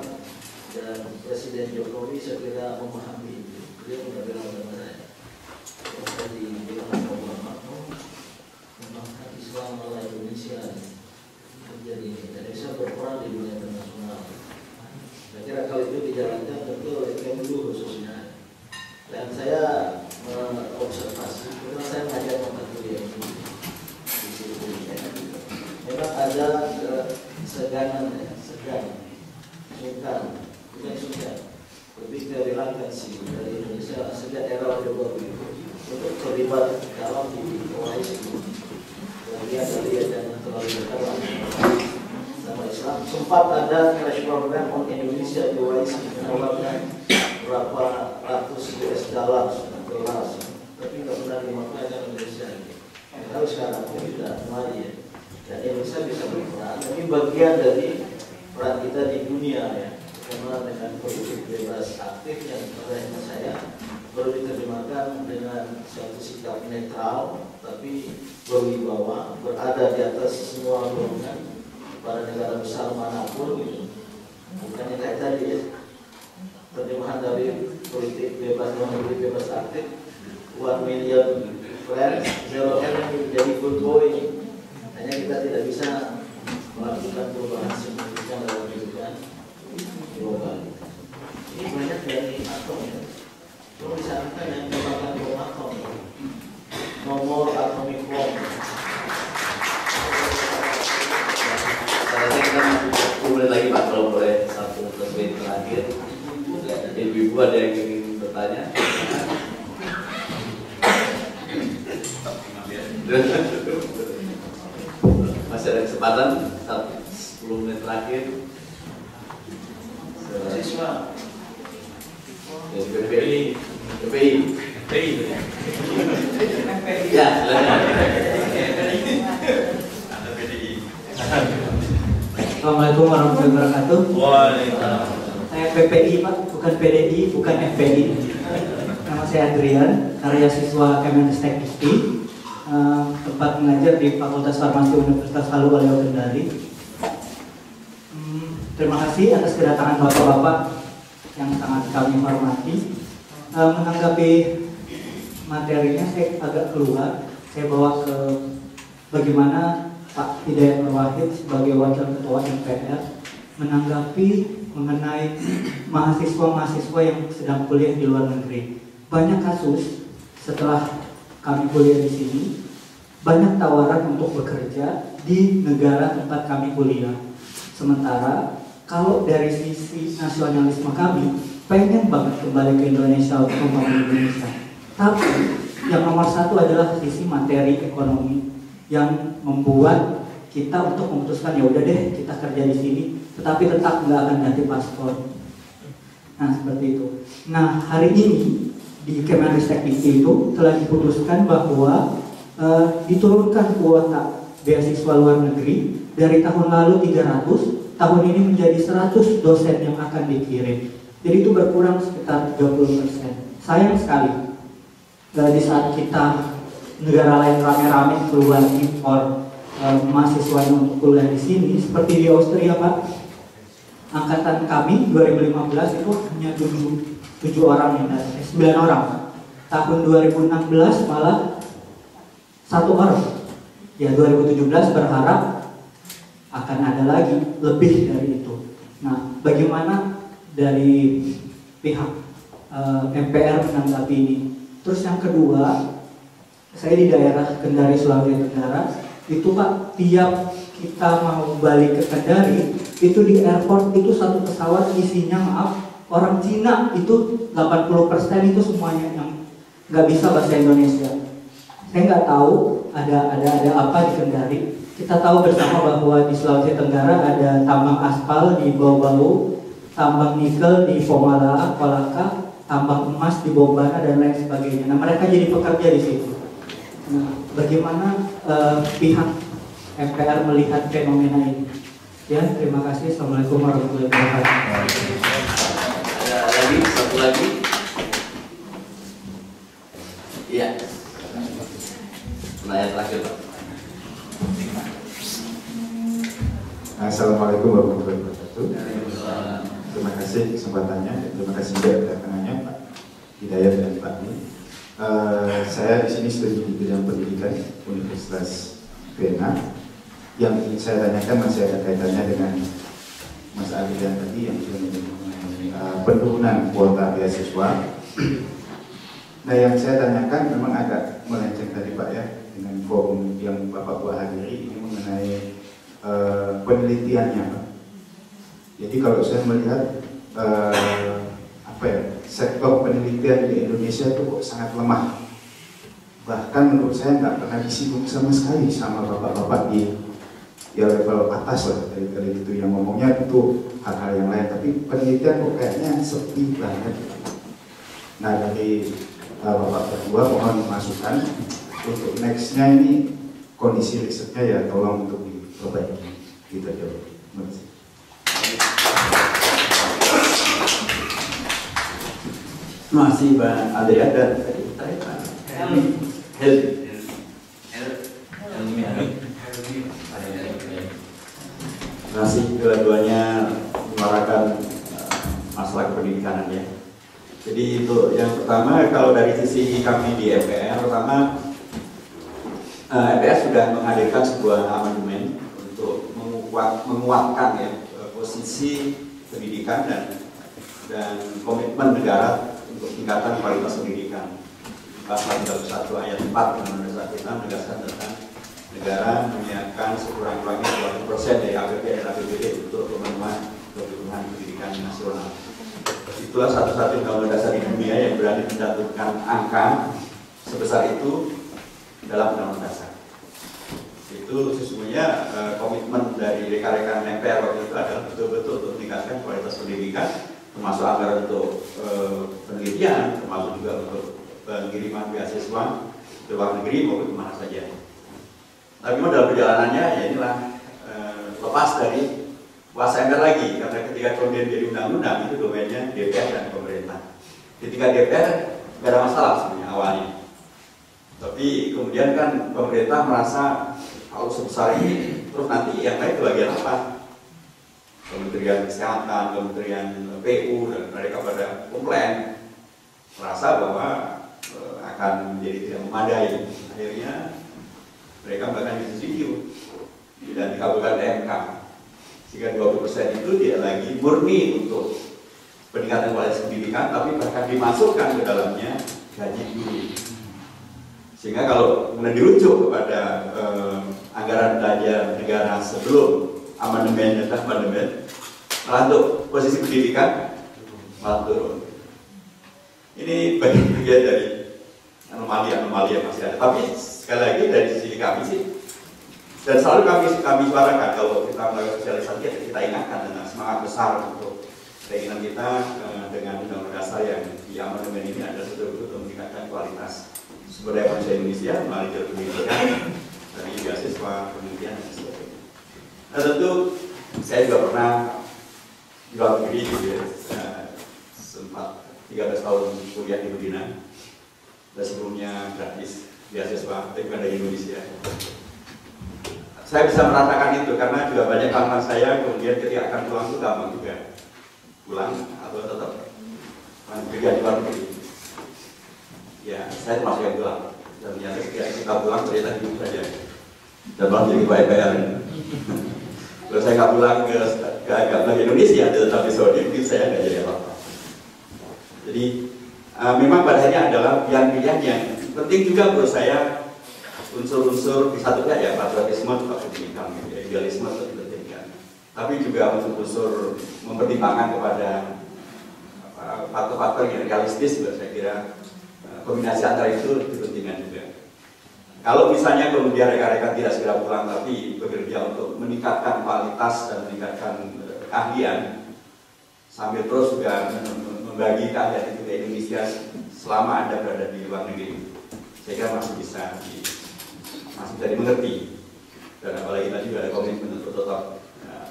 dan Presiden Jokowi saya kira memahami itu. Dia sudah bilang sama saya. Tadi bilang Obama, mengangkat Islam ala Indonesia menjadi Indonesia berperan di dunia internasional. Saya kira kalau itu dijalankan tentu oleh Kemlu khususnya. Dan saya observasi, karena saya mengajar mata kuliah ini di sini, memang ada keseganan, sungkan, lebih ke reluctancy dari Indonesia sejak era Orde Baru untuk terlibat dalam di OIC. Kemudian dari jangan terlalu dekat sama Islam. Sempat ada crash program on Indonesia di OIC menawarkan berapa ratus US dollar dolar, tapi nggak pernah dimaknai Indonesia. Tahu sekarang kita kembali ya, dan Indonesia bisa berperan. Ini bagian dari peran kita di dunia ya, karena dengan politik bebas aktif yang menurut saya perlu diterjemahkan dengan suatu sikap netral, tapi berwibawa, berada di atas semua golongan pada negara besar manapun gitu. Bukannya kayak tadi ya. Terjemahan dari politik bebas non-politik bebas aktif 1 million friends, 0 enemy jadi good boy. Hanya kita tidak bisa melakukan perubahan signifikan dalam kehidupan global. Ini banyak dari atom ya. Perlu disarankan yang menggunakan bom atom, nomor atomic bomb. Saya rasa kita 10 menit lagi Pak, kalau boleh satu menit terakhir. Ibu-ibu ada yang ingin bertanya? Masih ada kesempatan 10 menit terakhir. Siswa dari PPI. Ya, silakan. Assalamualaikum warahmatullahi wabarakatuh. Waalaikumsalam. Saya PPI Pak, bukan PDI, bukan FPI. Nama saya Adrian, karya siswa Kemenristek Dikti, tempat mengajar di Fakultas Farmasi Universitas Halu Oleo Kendari. Terima kasih atas kedatangan bapak-bapak yang sangat kami hormati. Menanggapi materinya saya agak keluar. Saya bawa ke bagaimana Pak Hidayat Nur Wahid sebagai Wakil Ketua MPR menanggapi mengenai mahasiswa-mahasiswa yang sedang kuliah di luar negeri. Banyak kasus setelah kami kuliah di sini, banyak tawaran untuk bekerja di negara tempat kami kuliah. Sementara kalau dari sisi nasionalisme kami, pengen banget kembali ke Indonesia untuk membangun Indonesia. Tapi yang nomor satu adalah sisi materi ekonomi yang membuat kita untuk memutuskan ya udah deh kita kerja di sini, tetapi tetap nggak akan ganti paspor. Nah seperti itu. Nah hari ini di Kemenristek Dikti itu telah diputuskan bahwa diturunkan kuota beasiswa luar negeri dari tahun lalu 300, tahun ini menjadi 100 dosen yang akan dikirim. Jadi itu berkurang sekitar 30%. Sayang sekali di saat kita negara lain rame-rame keluar impor mahasiswanya untuk kuliah di sini, seperti di Austria Pak. Angkatan kami 2015 itu hanya 7 orang yang datang, 9 orang. Tahun 2016 malah 1 orang. Ya 2017 berharap akan ada lagi lebih dari itu. Nah, bagaimana dari pihak MPR menanggapi ini? Terus yang kedua, saya di daerah Kendari, Sulawesi Tenggara, itu Pak, tiap kita mau balik ke Kendari, itu di airport itu satu pesawat isinya orang Cina, itu 80% itu semuanya yang nggak bisa bahasa Indonesia. Saya nggak tahu ada apa di Kendari. Kita tahu bersama bahwa di Sulawesi Tenggara ada tambang aspal di Bau-Bau, tambang nikel di Fomala, Kolaka, tambang emas di Bombana dan lain sebagainya. Nah, mereka jadi pekerja di situ. Nah, bagaimana pihak MPR melihat fenomena ini? Ya, terima kasih. Assalamualaikum warahmatullahi wabarakatuh. Ada lagi, satu lagi. Iya. Pertanyaan terakhir, Pak. Assalamualaikum warahmatullahi wabarakatuh. Terima kasih kesempatannya dan terima kasih juga kedatangannya Pak Hidayat dan Pak Ni. Saya di sini studi di bidang pendidikan Universitas Vena. Yang ingin saya tanyakan masih ada kaitannya dengan Mas Adrian tadi yang sudah mengenai penurunan kuota beasiswa. Nah, yang saya tanyakan memang agak melenceng tadi Pak ya, dengan forum yang Bapak buat hadiri ini mengenai penelitiannya Pak. Jadi kalau saya melihat sektor penelitian di Indonesia itu kok sangat lemah. Bahkan menurut saya nggak pernah disinggung sama sekali sama bapak-bapak di level atas lah, dari itu yang ngomongnya itu hal-hal yang lain, tapi penelitian kok kayaknya sepi banget. Nah, dari bapak berdua mohon masukan untuk nextnya ini kondisi risetnya ya tolong untuk diperbaiki. Gitu aja. Terima kasih. Terima kasih Bang Adrian dan terima kasih dua-duanya menyuarakan masalah kependidikan ya. Jadi itu yang pertama, kalau dari sisi kami di MPR, pertama MPR sudah menghadirkan sebuah amandemen untuk menguatkan ya posisi pendidikan dan komitmen negara untuk tingkatan kualitas pendidikan. Pasal 31 ayat 4 Undang-Undang Dasar kita menegaskan tentang negara menyiapkan sekurang-kurangnya 20% dari APBN dan APBD untuk pemenuhan kebutuhan pendidikan nasional. Itulah satu-satunya undang-undang dasar di dunia yang berani mencantumkan angka sebesar itu dalam undang-undang dasar. Itu sesungguhnya komitmen dari rekan-rekan MPR waktu itu adalah betul-betul untuk meningkatkan kualitas pendidikan, termasuk anggaran untuk penelitian, termasuk juga untuk pengiriman beasiswa ke luar negeri maupun kemana saja. Tapi dalam perjalanannya ya inilah lepas dari kuasa MPR lagi, karena ketika kemudian jadi undang-undang itu domainnya DPR dan pemerintah. Ketika DPR nggak ada masalah sebenarnya awalnya, tapi kemudian kan pemerintah merasa kalau sebesar ini terus nanti yang lain kebagian apa? Kementerian Kesehatan, Kementerian PU dan mereka pada komplain, merasa bahwa akan menjadi tidak memadai. Akhirnya mereka bahkan disetujui dan dikabulkan MK. Sehingga 20% itu tidak lagi murni untuk peningkatan kualitas pendidikan, tapi bahkan dimasukkan ke dalamnya gaji guru. Sehingga kalau kemudian dirujuk kepada anggaran belanja negara sebelum amandemen dan amandemen, malah untuk posisi pendidikan malah turun. Ini bagian dari anomali-anomali yang masih ada. Tapi sekali lagi dari sisi kami sih, dan selalu kami suarakan kalau kita melakukan sosialisasi, kita ingatkan dengan semangat besar untuk keinginan kita dengan undang-undang dasar yang di amandemen ini adalah betul-betul untuk meningkatkan kualitas sumber daya manusia Indonesia melalui jalur pendidikan, dari beasiswa, penelitian dan sebagainya. Nah tentu saya juga pernah di luar negeri gitu ya, sempat 13 tahun kuliah di Medina, dan sebelumnya gratis beasiswa, tapi bukan dari Indonesia. Saya bisa merasakan itu karena juga banyak kawan saya kemudian ketika akan pulang itu gampang juga pulang atau tetap kerja di luar negeri. Ya, saya termasuk yang pulang. Dan ternyata ketika kita pulang ternyata hidup saja. Dan malah jadi KPR. Kalau saya nggak pulang ke Indonesia tetapi Saudi, mungkin saya nggak jadi apa-apa. Jadi memang pada akhirnya adalah pilihan-pilihan yang penting juga menurut saya, unsur-unsur di satu pihak ya patriotisme tetap dipentingkan, idealisme tetap dipentingkan, tapi juga unsur-unsur mempertimbangkan kepada faktor-faktor yang realistis juga saya kira kombinasi antara itu dipentingkan juga. Kalau misalnya kemudian rekan-rekan tidak segera pulang tapi bekerja untuk meningkatkan kualitas dan meningkatkan keahlian sambil terus juga membagi keahlian itu ke Indonesia selama Anda berada di luar negeri, saya kira masih bisa dimengerti. Dan apalagi tadi juga ada komitmen untuk tetap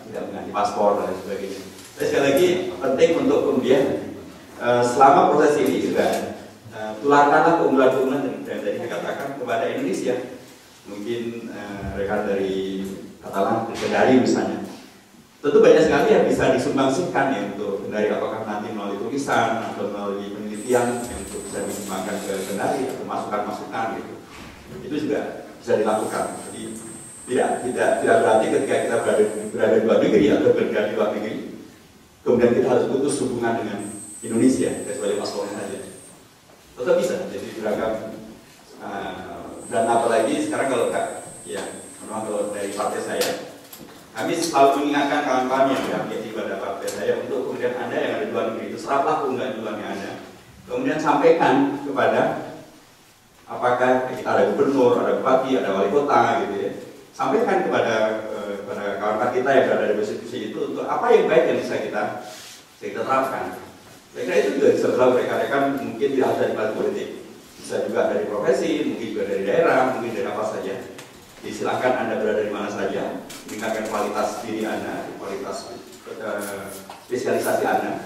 tidak mengganti paspor dan sebagainya. Tapi sekali lagi penting untuk kemudian selama proses ini juga tularkanlah keunggulan-keunggulan yang tadi saya katakan kepada Indonesia. Mungkin rekan dari Katalan, dari misalnya, tentu banyak sekali yang bisa disumbangsikan ya untuk dari apakah nanti melalui tulisan atau melalui penelitian yang untuk bisa disumbangkan ke Kendari atau masukan-masukan gitu. Itu juga bisa dilakukan. Jadi tidak berarti ketika kita berada di luar negeri atau berada di luar negeri kemudian kita harus putus hubungan dengan Indonesia kecuali paspornya saja. Tetap bisa jadi beragam. Dan apalagi sekarang kalau memang kalau dari partai saya, kami selalu mengingatkan kawan-kawan yang berafiliasi pada partai saya untuk kemudian Anda yang ada di luar negeri itu seraplah keunggulan-keunggulan yang ada, kemudian sampaikan kepada apakah kita ada gubernur, ada bupati, ada wali kota gitu ya, sampaikan kepada kawan-kawan kita yang berada di posisi itu untuk apa yang baik yang bisa kita terapkan. Saya kira itu juga bisa berlaku rekan-rekan mungkin tidak harus dari partai politik, bisa juga dari profesi, mungkin juga dari daerah, mungkin dari apa saja. Silakan Anda berada di mana saja, meningkatkan kualitas diri Anda, kualitas spesialisasi Anda,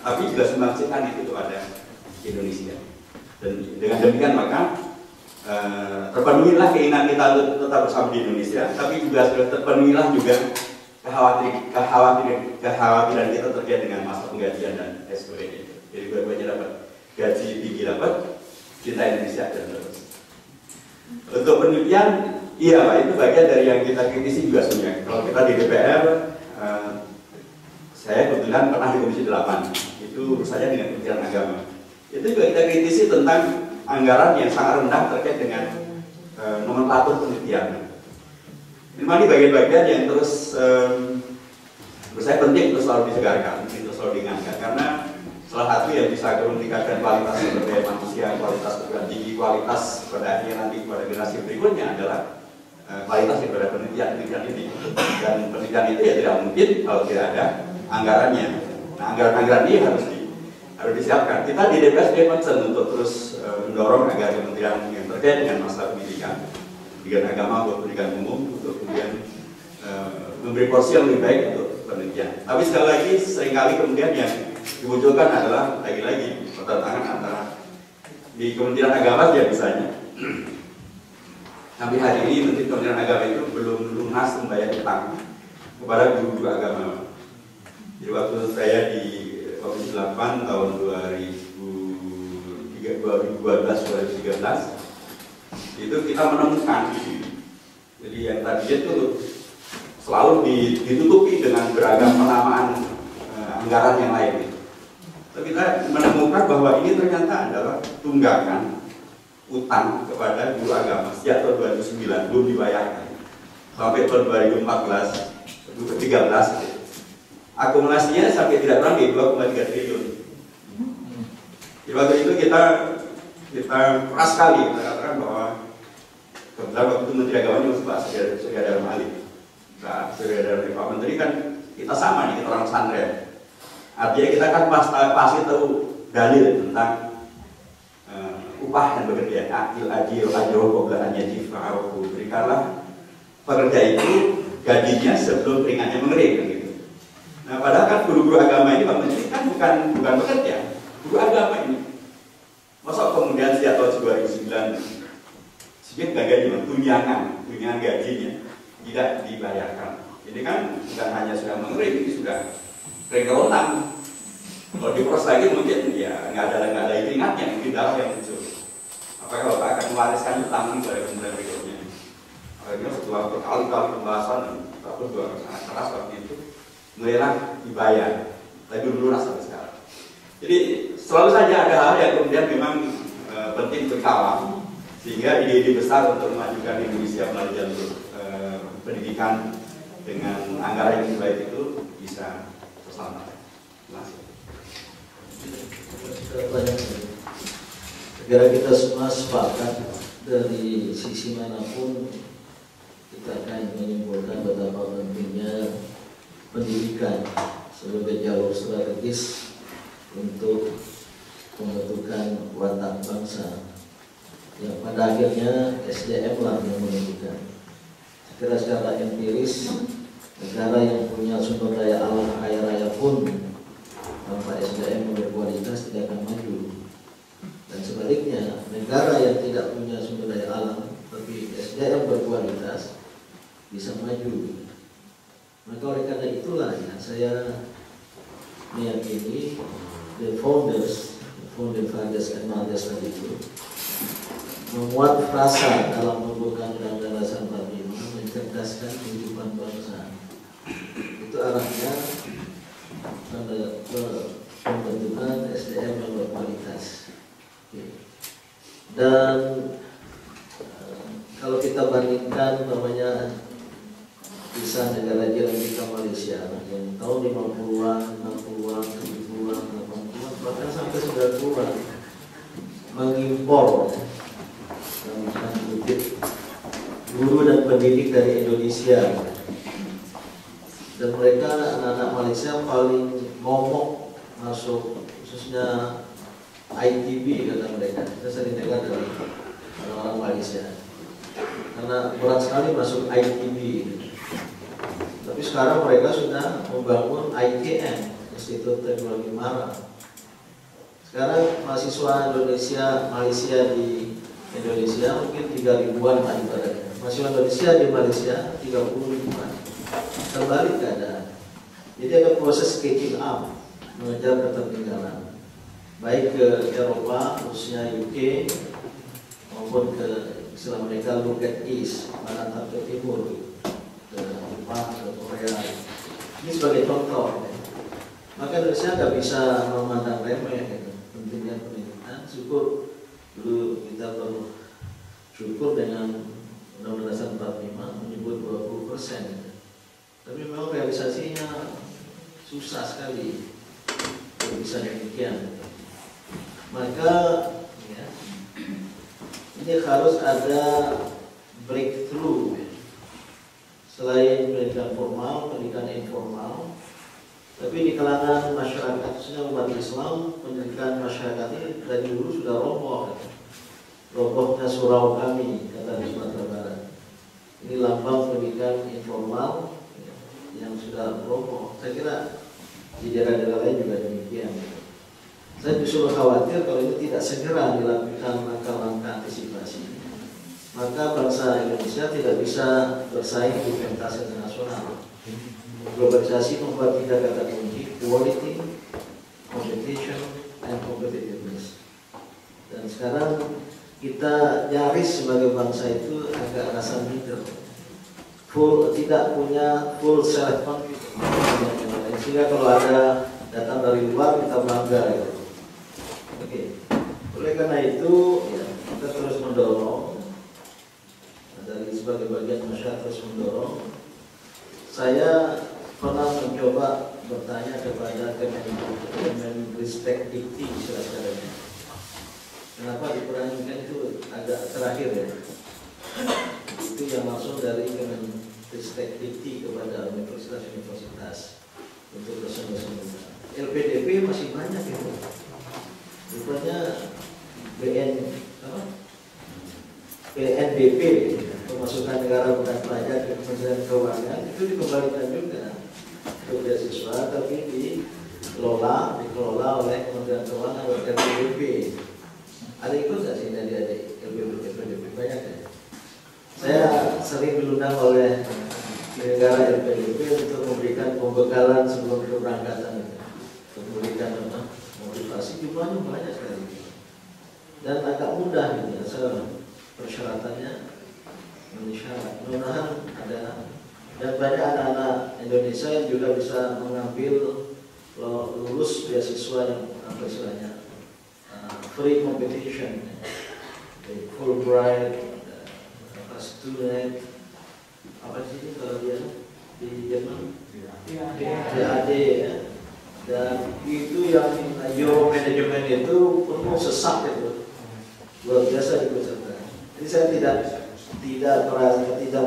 tapi juga sumbangsikan itu kepada Indonesia. Dan dengan demikian maka terpenuhilah keinginan kita untuk tetap bersama di Indonesia, tapi juga sudah terpenuhilah juga kekhawatiran kita terkait dengan masalah penggajian dan sebagainya. Jadi dua-duanya dapat gaji tinggi, dapat cinta Indonesia dan terus. Untuk penelitian, iya Pak, itu bagian dari yang kita kritisi juga sebenarnya. Kalau kita di DPR, saya kebetulan pernah di Komisi 8, itu urusannya dengan Kementerian Agama. Itu juga kita kritisi tentang anggaran yang sangat rendah terkait dengan nomenklatur penelitian. Ini bagian-bagian yang terus menurut saya penting untuk selalu disegarkan, untuk selalu diingatkan, karena salah satu yang bisa meningkatkan kualitas sumber daya manusia, kualitas perguruan tinggi, kualitas pada akhirnya nanti kepada generasi berikutnya adalah kualitas daripada penelitian ini. Dan penelitian itu ya tidak mungkin kalau tidak ada anggarannya. Nah, anggaran-anggaran ini harus disiapkan. Kita di DPR sudah concern untuk terus mendorong agar kementerian yang terkait dengan masalah pendidikan agama maupun pendidikan umum untuk kemudian memberi porsi yang lebih baik untuk penelitian. Tapi sekali lagi seringkali kemudian yang dimunculkan adalah lagi-lagi pertentangan antara di Kementerian Agama ya misalnya. Sampai hari ini Menteri Kementerian Agama itu belum lunas membayar utang kepada guru-guru agama. Jadi waktu saya di Komisi 8 tahun 2012-2013 itu kita menemukan, jadi yang tadi itu selalu ditutupi dengan beragam penamaan anggaran yang lain. Tapi kita menemukan bahwa ini ternyata adalah tunggakan utang kepada guru agama sejak tahun 2009 belum dibayarkan sampai tahun 2014-2013 akumulasinya sampai tidak kurang di 2,3 triliun. Di waktu itu kita keras sekali mengatakan bahwa kebetulan waktu itu Menteri Agamanya Pak Surya Dharma Ali. Pak Surya Dharma Pak Menteri kan kita sama nih, kita orang pesantren. Artinya kita kan pasti tahu dalil tentang upah dan bekerja. Ajil qoblaannya jifa'u. Berikanlah pekerja itu gajinya sebelum keringatnya mengering gitu. Nah, padahal kan guru-guru agama ini Pak Menteri kan bukan bekerja, guru agama ini. Masa kemudian sejak tahun 2009 sedikit gaji, tunjangan gajinya tidak dibayarkan. Ini kan bukan hanya sudah mengering, ini sudah kering kerontang. Kalau diproses lagi mungkin ya nggak ada keringatnya, mungkin darah yang muncul. Apakah Bapak akan mewariskan utang kepada kemudian berikutnya? Apakah akhirnya setelah berkali-kali pembahasan tapi juga sangat keras waktu itu mulailah dibayar tapi belum lunas sampai sekarang. Jadi selalu saja ada hal yang kemudian memang penting berkawal sehingga ide-ide besar untuk memajukan Indonesia melalui jalur pendidikan dengan anggaran yang baik itu bisa terlaksana. Terima kasih. Segera kita semua sepakat dari sisi manapun kita akan menyimpulkan betapa pentingnya pendidikan sebagai jalur strategis untuk pembentukan watak bangsa yang pada akhirnya SDM lah yang menentukan. Sekira secara empiris negara yang punya sumber daya alam kaya raya pun tanpa SDM yang berkualitas tidak akan maju. Dan sebaliknya negara yang tidak punya sumber daya alam tapi SDM berkualitas bisa maju. Maka oleh karena itulah ya, saya meyakini the founding fathers and mothers tadi itu memuat frasa dalam pembukaan Undang-Undang Dasar 45 mencerdaskan kehidupan bangsa. Itu arahnya pada pembentukan SDM yang berkualitas. Dan kalau kita bandingkan namanya kisah negara jiran kita Malaysia yang tahun 50-an, 60-an, 70-an, 80-an, bahkan sampai 90-an mengimpor guru dan pendidik dari Indonesia, dan mereka anak-anak Malaysia paling momok masuk khususnya ITB kata mereka. Kita sering dengar dari orang-orang Malaysia karena berat sekali masuk ITB. Tapi sekarang mereka sudah membangun ITM, Institut Teknologi Mara. Sekarang mahasiswa Malaysia di Indonesia mungkin 3.000-an lah ibaratnya. Mahasiswa Indonesia di Malaysia 30.000-an. Terbalik keadaan. Jadi ada proses catching up, mengejar ketertinggalan. Baik ke Eropa, khususnya UK, maupun ke istilah mereka look at east, barat atau timur, ke Jepang, ke Korea. Ini sebagai contoh. Maka Indonesia nggak bisa memandang remeh gitu, pentingnya pendidikan. Syukur dulu kita bersyukur dengan Undang-Undang Dasar 45 menyebut 20%. Gitu. Tapi memang realisasinya susah sekali bisa demikian. Maka ya, ini harus ada breakthrough selain pendidikan formal, pendidikan informal. Tapi di kalangan masyarakat, khususnya umat Islam, pendidikan masyarakat ini dari dulu sudah roboh. Robohnya surau kami, kata di Sumatera Barat. Ini lambang pendidikan informal yang sudah roboh. Saya kira di daerah-daerah lain juga demikian. Saya justru khawatir kalau ini tidak segera dilakukan langkah-langkah antisipasi, maka bangsa Indonesia tidak bisa bersaing di pentas internasional. Globalisasi membuat kita kata kunci quality, competition, and competitiveness. Dan sekarang kita nyaris sebagai bangsa itu agak rasa minder, tidak punya full self confidence. Sehingga kalau ada datang dari luar kita bangga. Gitu. Oke. Oleh karena itu ya, kita terus mendorong dari sebagai bagian masyarakat terus mendorong. Saya pernah mencoba bertanya kepada Kemenristek Dikti istilah-istilahnya. Kenapa diperhatikan itu agak terakhir ya? Itu yang langsung dari Kemenristek Dikti kepada universitas untuk dosen-dosen. LPDP masih banyak itu. Rupanya PNBP, pemasukan negara bukan pajak ke Kementerian Keuangan, itu dikembalikan juga ke beasiswa, tapi dikelola oleh Kementerian Keuangan atau LPDP. Ada ikut nggak sih adik-adik LPDP? Banyak ya. Saya sering diundang oleh negara LPDP untuk memberikan pembekalan sebelum keberangkatan, untuk memberikan motivasi. Jumlahnya banyak sekali dan agak mudah gitu, asal persyaratannya syarat. Mudah-mudahan ada, dan banyak anak-anak Indonesia yang juga bisa mengambil lulus beasiswa yang apa istilahnya free competition, Fulbright, student, apa sih kalau dia di Jerman, DAD ya. Dan itu yang Euro Management itu penuh sesak itu, luar biasa dipesertakan. Jadi saya tidak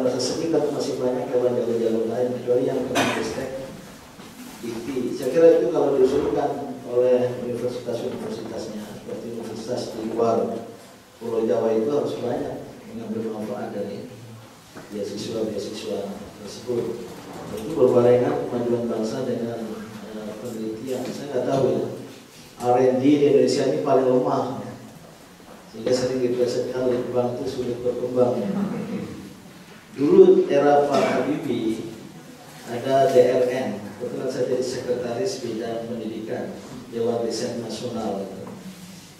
merasa sedih karena masih banyak jalur-jalur lain kecuali yang Kemendikbud IKTI. Saya kira itu kalau diusulkan oleh universitasnya seperti universitas di luar Pulau Jawa itu harus banyak mengambil manfaat dari beasiswa tersebut. Itu berbarengan kemajuan bangsa dengan penelitian. Saya nggak tahu ya, R&D di Indonesia ini paling lemah, sehingga sering dibiasa sekali bank itu sulit berkembang. Dulu era Pak Habibie ada DRN, kebetulan saya jadi sekretaris bidang pendidikan Dewan Riset Nasional.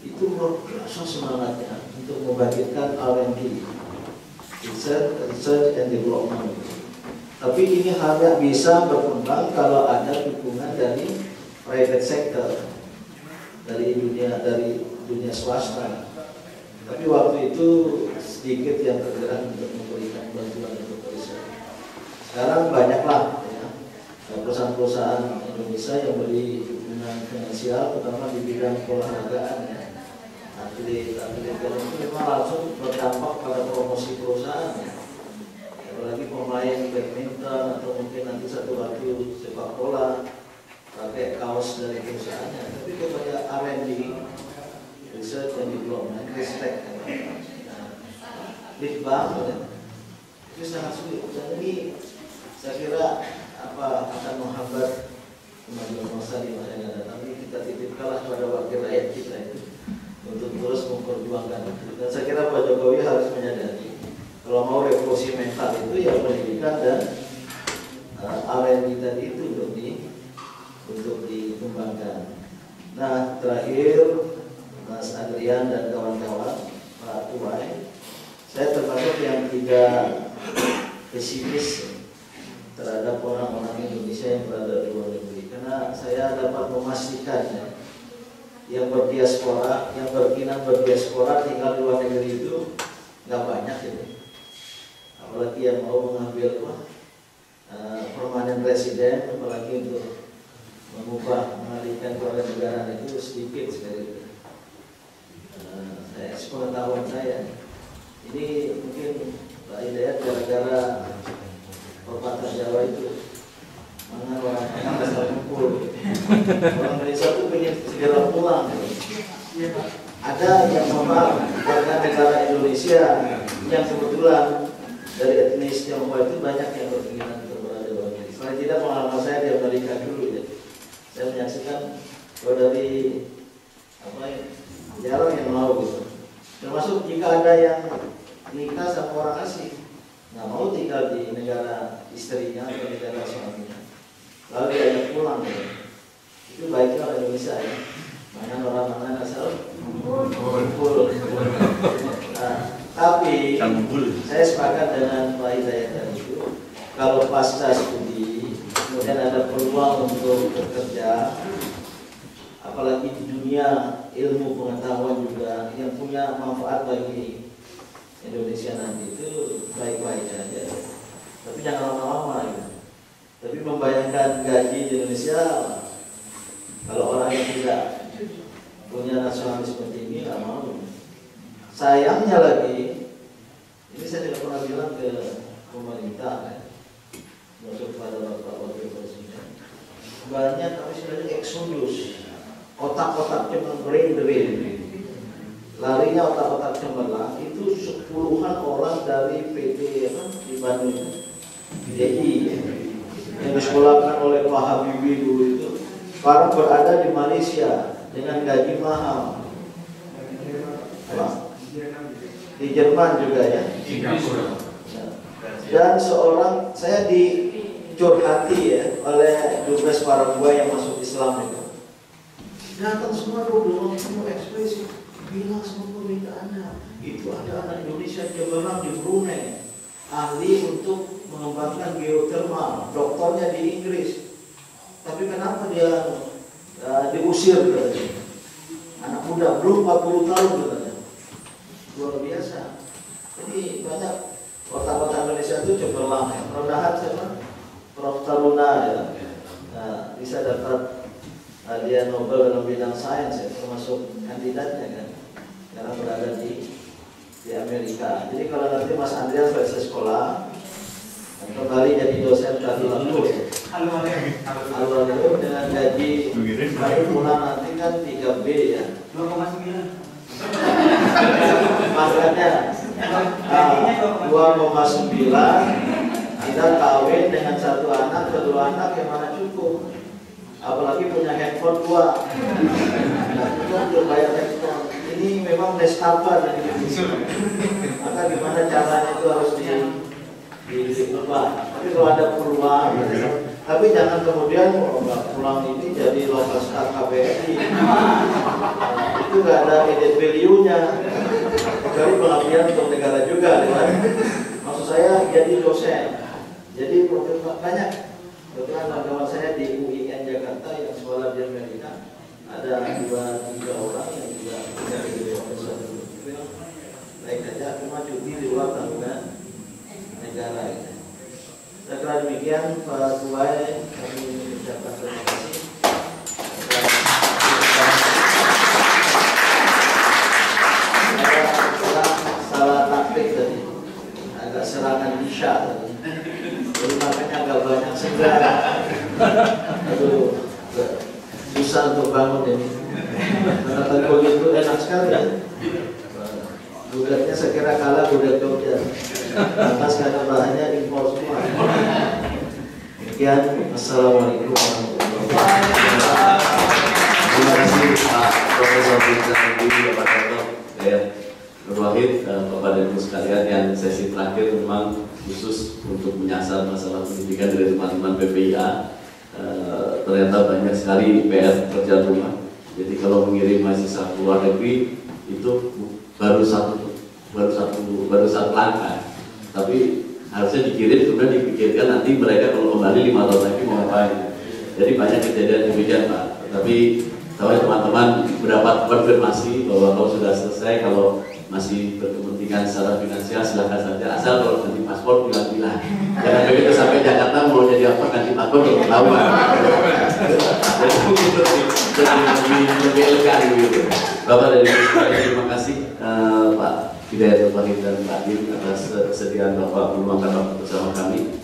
Itu luar biasa semangatnya untuk membangkitkan R&D, research and development. Tapi ini hanya bisa berkembang kalau ada dukungan dari private sector, dari dunia swasta. Tapi waktu itu sedikit yang tergerak untuk memberikan bantuan untuk riset. Sekarang banyaklah ya, perusahaan-perusahaan Indonesia yang beri dukungan finansial, terutama di bidang olahragaan ya. Atlet itu memang langsung berdampak pada promosi perusahaan ya. Apalagi pemain badminton atau mungkin nanti satu waktu sepak bola pakai kaos dari perusahaannya. Tapi kepada R&D, research and development, respect, lead bank, itu sangat sulit. Dan ini saya kira akan menghambat kemajuan bangsa di masa yang datang. Tapi kita titipkanlah pada wakil rakyat kita itu untuk terus memperjuangkan. Dan saya kira Pak Jokowi harus menyadari kalau mau revolusi mental itu ya pendidikan dan R&D tadi itu untuk dikembangkan. Nah, terakhir Mas Adrian dan kawan-kawan, Pak Tuai, saya termasuk yang tidak pesimis terhadap orang-orang Indonesia yang berada di luar negeri, karena saya dapat memastikan ya, yang berdiaspora, yang berminat berdiaspora tinggal di luar negeri itu nggak banyak ini. Apalagi yang mau mengambil permanen residen, apalagi untuk mengalihkan keluarga negara itu sedikit sekali. Sepengetahuan saya, ini mungkin Pak Hidayat gara-gara pepatah Jawa itu, mana orang asal kumpul, orang Indonesia itu ingin segera pulang. Ada yang memang warga negara Indonesia yang kebetulan dari etnis Tionghoa itu banyak yang berkeinginan untuk berada di luar negeri. Selain tidak pengalaman saya di Amerika dulu ya, saya menyaksikan kalau dari jarang yang mau gitu. Termasuk jika ada yang nikah sama orang asing, nggak mau tinggal di negara istrinya atau negara suaminya, lalu diajak pulang gitu. Itu baiknya orang Indonesia ya. Mana orang asal kumpul. Tapi saya sepakat dengan Pak Hidayat tadi itu, kalau pasca studi kemudian ada peluang untuk bekerja, apalagi di dunia ilmu pengetahuan juga yang punya manfaat bagi Indonesia nanti, itu baik-baik saja. Tapi jangan lama-lama ya. Tapi membayangkan gaji di Indonesia, kalau orang yang tidak punya nasionalisme tinggi nggak mau. Sayangnya lagi, ini saya tidak pernah bilang ke pemerintah, maksud pada Bapak Wakil Presiden, banyak kami sudah eksodus, otak-otak brain drain, larinya otak-otak cemerlang itu 10-an orang dari PD di Bandung, DI, yang disekolahkan oleh Pak Habibie dulu itu, sekarang berada di Malaysia dengan gaji mahal. Di Jerman juga ya. Dan seorang, saya dicurhati ya oleh dubes Paraguay yang masuk Islam itu. Datang semua dulu, semua ekspresi, bilang semua permintaannya. Itu ada anak Indonesia yang berang di Brunei. ahli untuk mengembangkan geothermal, doktornya di Inggris. Tapi kenapa dia diusir katanya? Anak muda belum 40 tahun katanya. Luar biasa. Jadi banyak kota-kota Indonesia itu cemerlang. Rendahan siapa? Prof. Taruna ya. Nah, bisa dapat hadiah Nobel dalam bidang sains ya, termasuk kandidatnya kan. Sekarang berada di Amerika. Jadi kalau nanti Mas Andreas selesai sekolah dan kembali jadi dosen Alur dengan gaji baru bulan nanti kan 3B ya. 2,9. Makanya 2,9 kita kawin dengan satu anak, kedua anak yang mana cukup. Apalagi punya handphone 2. Cukup untuk bayar handphone. Ini memang nestapa dan maka gimana caranya itu harus diubah. Tapi kalau ada peluang, tapi jangan kemudian pulang ini jadi local star KBRI. Itu nggak ada added value-nya. Kecuali pengabdian untuk negara juga. Maksud saya jadi dosen, jadi profesor banyak. Kebetulan kawan saya di UIN Jakarta yang sekolah di Amerika ada 2-3 orang yang juga jadi profesor. Baik saja, cuma cuti di luar tanggungan negara. Saya kira demikian Pak Tuai, kami mengucapkan terima kasih. Saya salah taktik tadi, agak serangan Isya tadi. Jadi makanya agak banyak segar. Aduh, susah untuk bangun ini. Karena begitu enak sekali ya. Gudegnya saya kira kalah gudeg Jogja. Atas karena bahannya impor semua. Demikian, assalamualaikum warahmatullahi wabarakatuh. Terima kasih Pak Profesor Vincent Ibu, Bapak Dr. Nur Wahid, Bapak dan Ibu sekalian, yang sesi terakhir memang khusus untuk menyasar masalah pendidikan dari teman-teman PPIA. Ternyata banyak sekali PR kerja rumah. Jadi kalau mengirim mahasiswa ke luar negeri itu baru satu langkah. Tapi harusnya dikirim kemudian dipikirkan nanti mereka kalau kembali 5 tahun lagi mau ngapain. Jadi banyak kejadian demikian Pak. Tapi teman-teman mendapat konfirmasi bahwa kalau sudah selesai, kalau masih berkepentingan secara finansial silahkan saja, asal kalau ganti paspor bilang-bilang. Jangan begitu sampai Jakarta mau jadi apa ganti paspor belum ketahuan. Jadi mungkin lebih elegan gitu. Bapak dari terima kasih Pak Hidayat Wahid dan Pak Dim atas kesediaan Bapak meluangkan waktu bersama kami.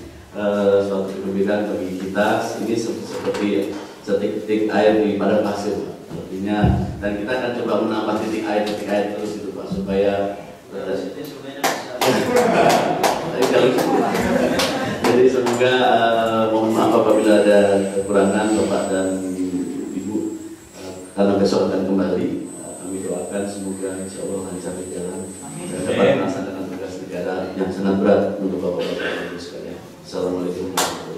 Suatu kegembiraan bagi kita. Ini seperti setik-setik air di padang pasir, artinya, dan kita akan coba menambah titik air terus itu Pak, supaya jadi semoga mohon maaf apabila ada kekurangan Bapak dan Ibu, karena besok akan kembali. Kami doakan semoga insya Allah lancar berjalan dan dapat melaksanakan tugas negara yang sangat berat untuk Bapak-Bapak dan Ibu sekalian. Assalamualaikum warahmatullahi wabarakatuh.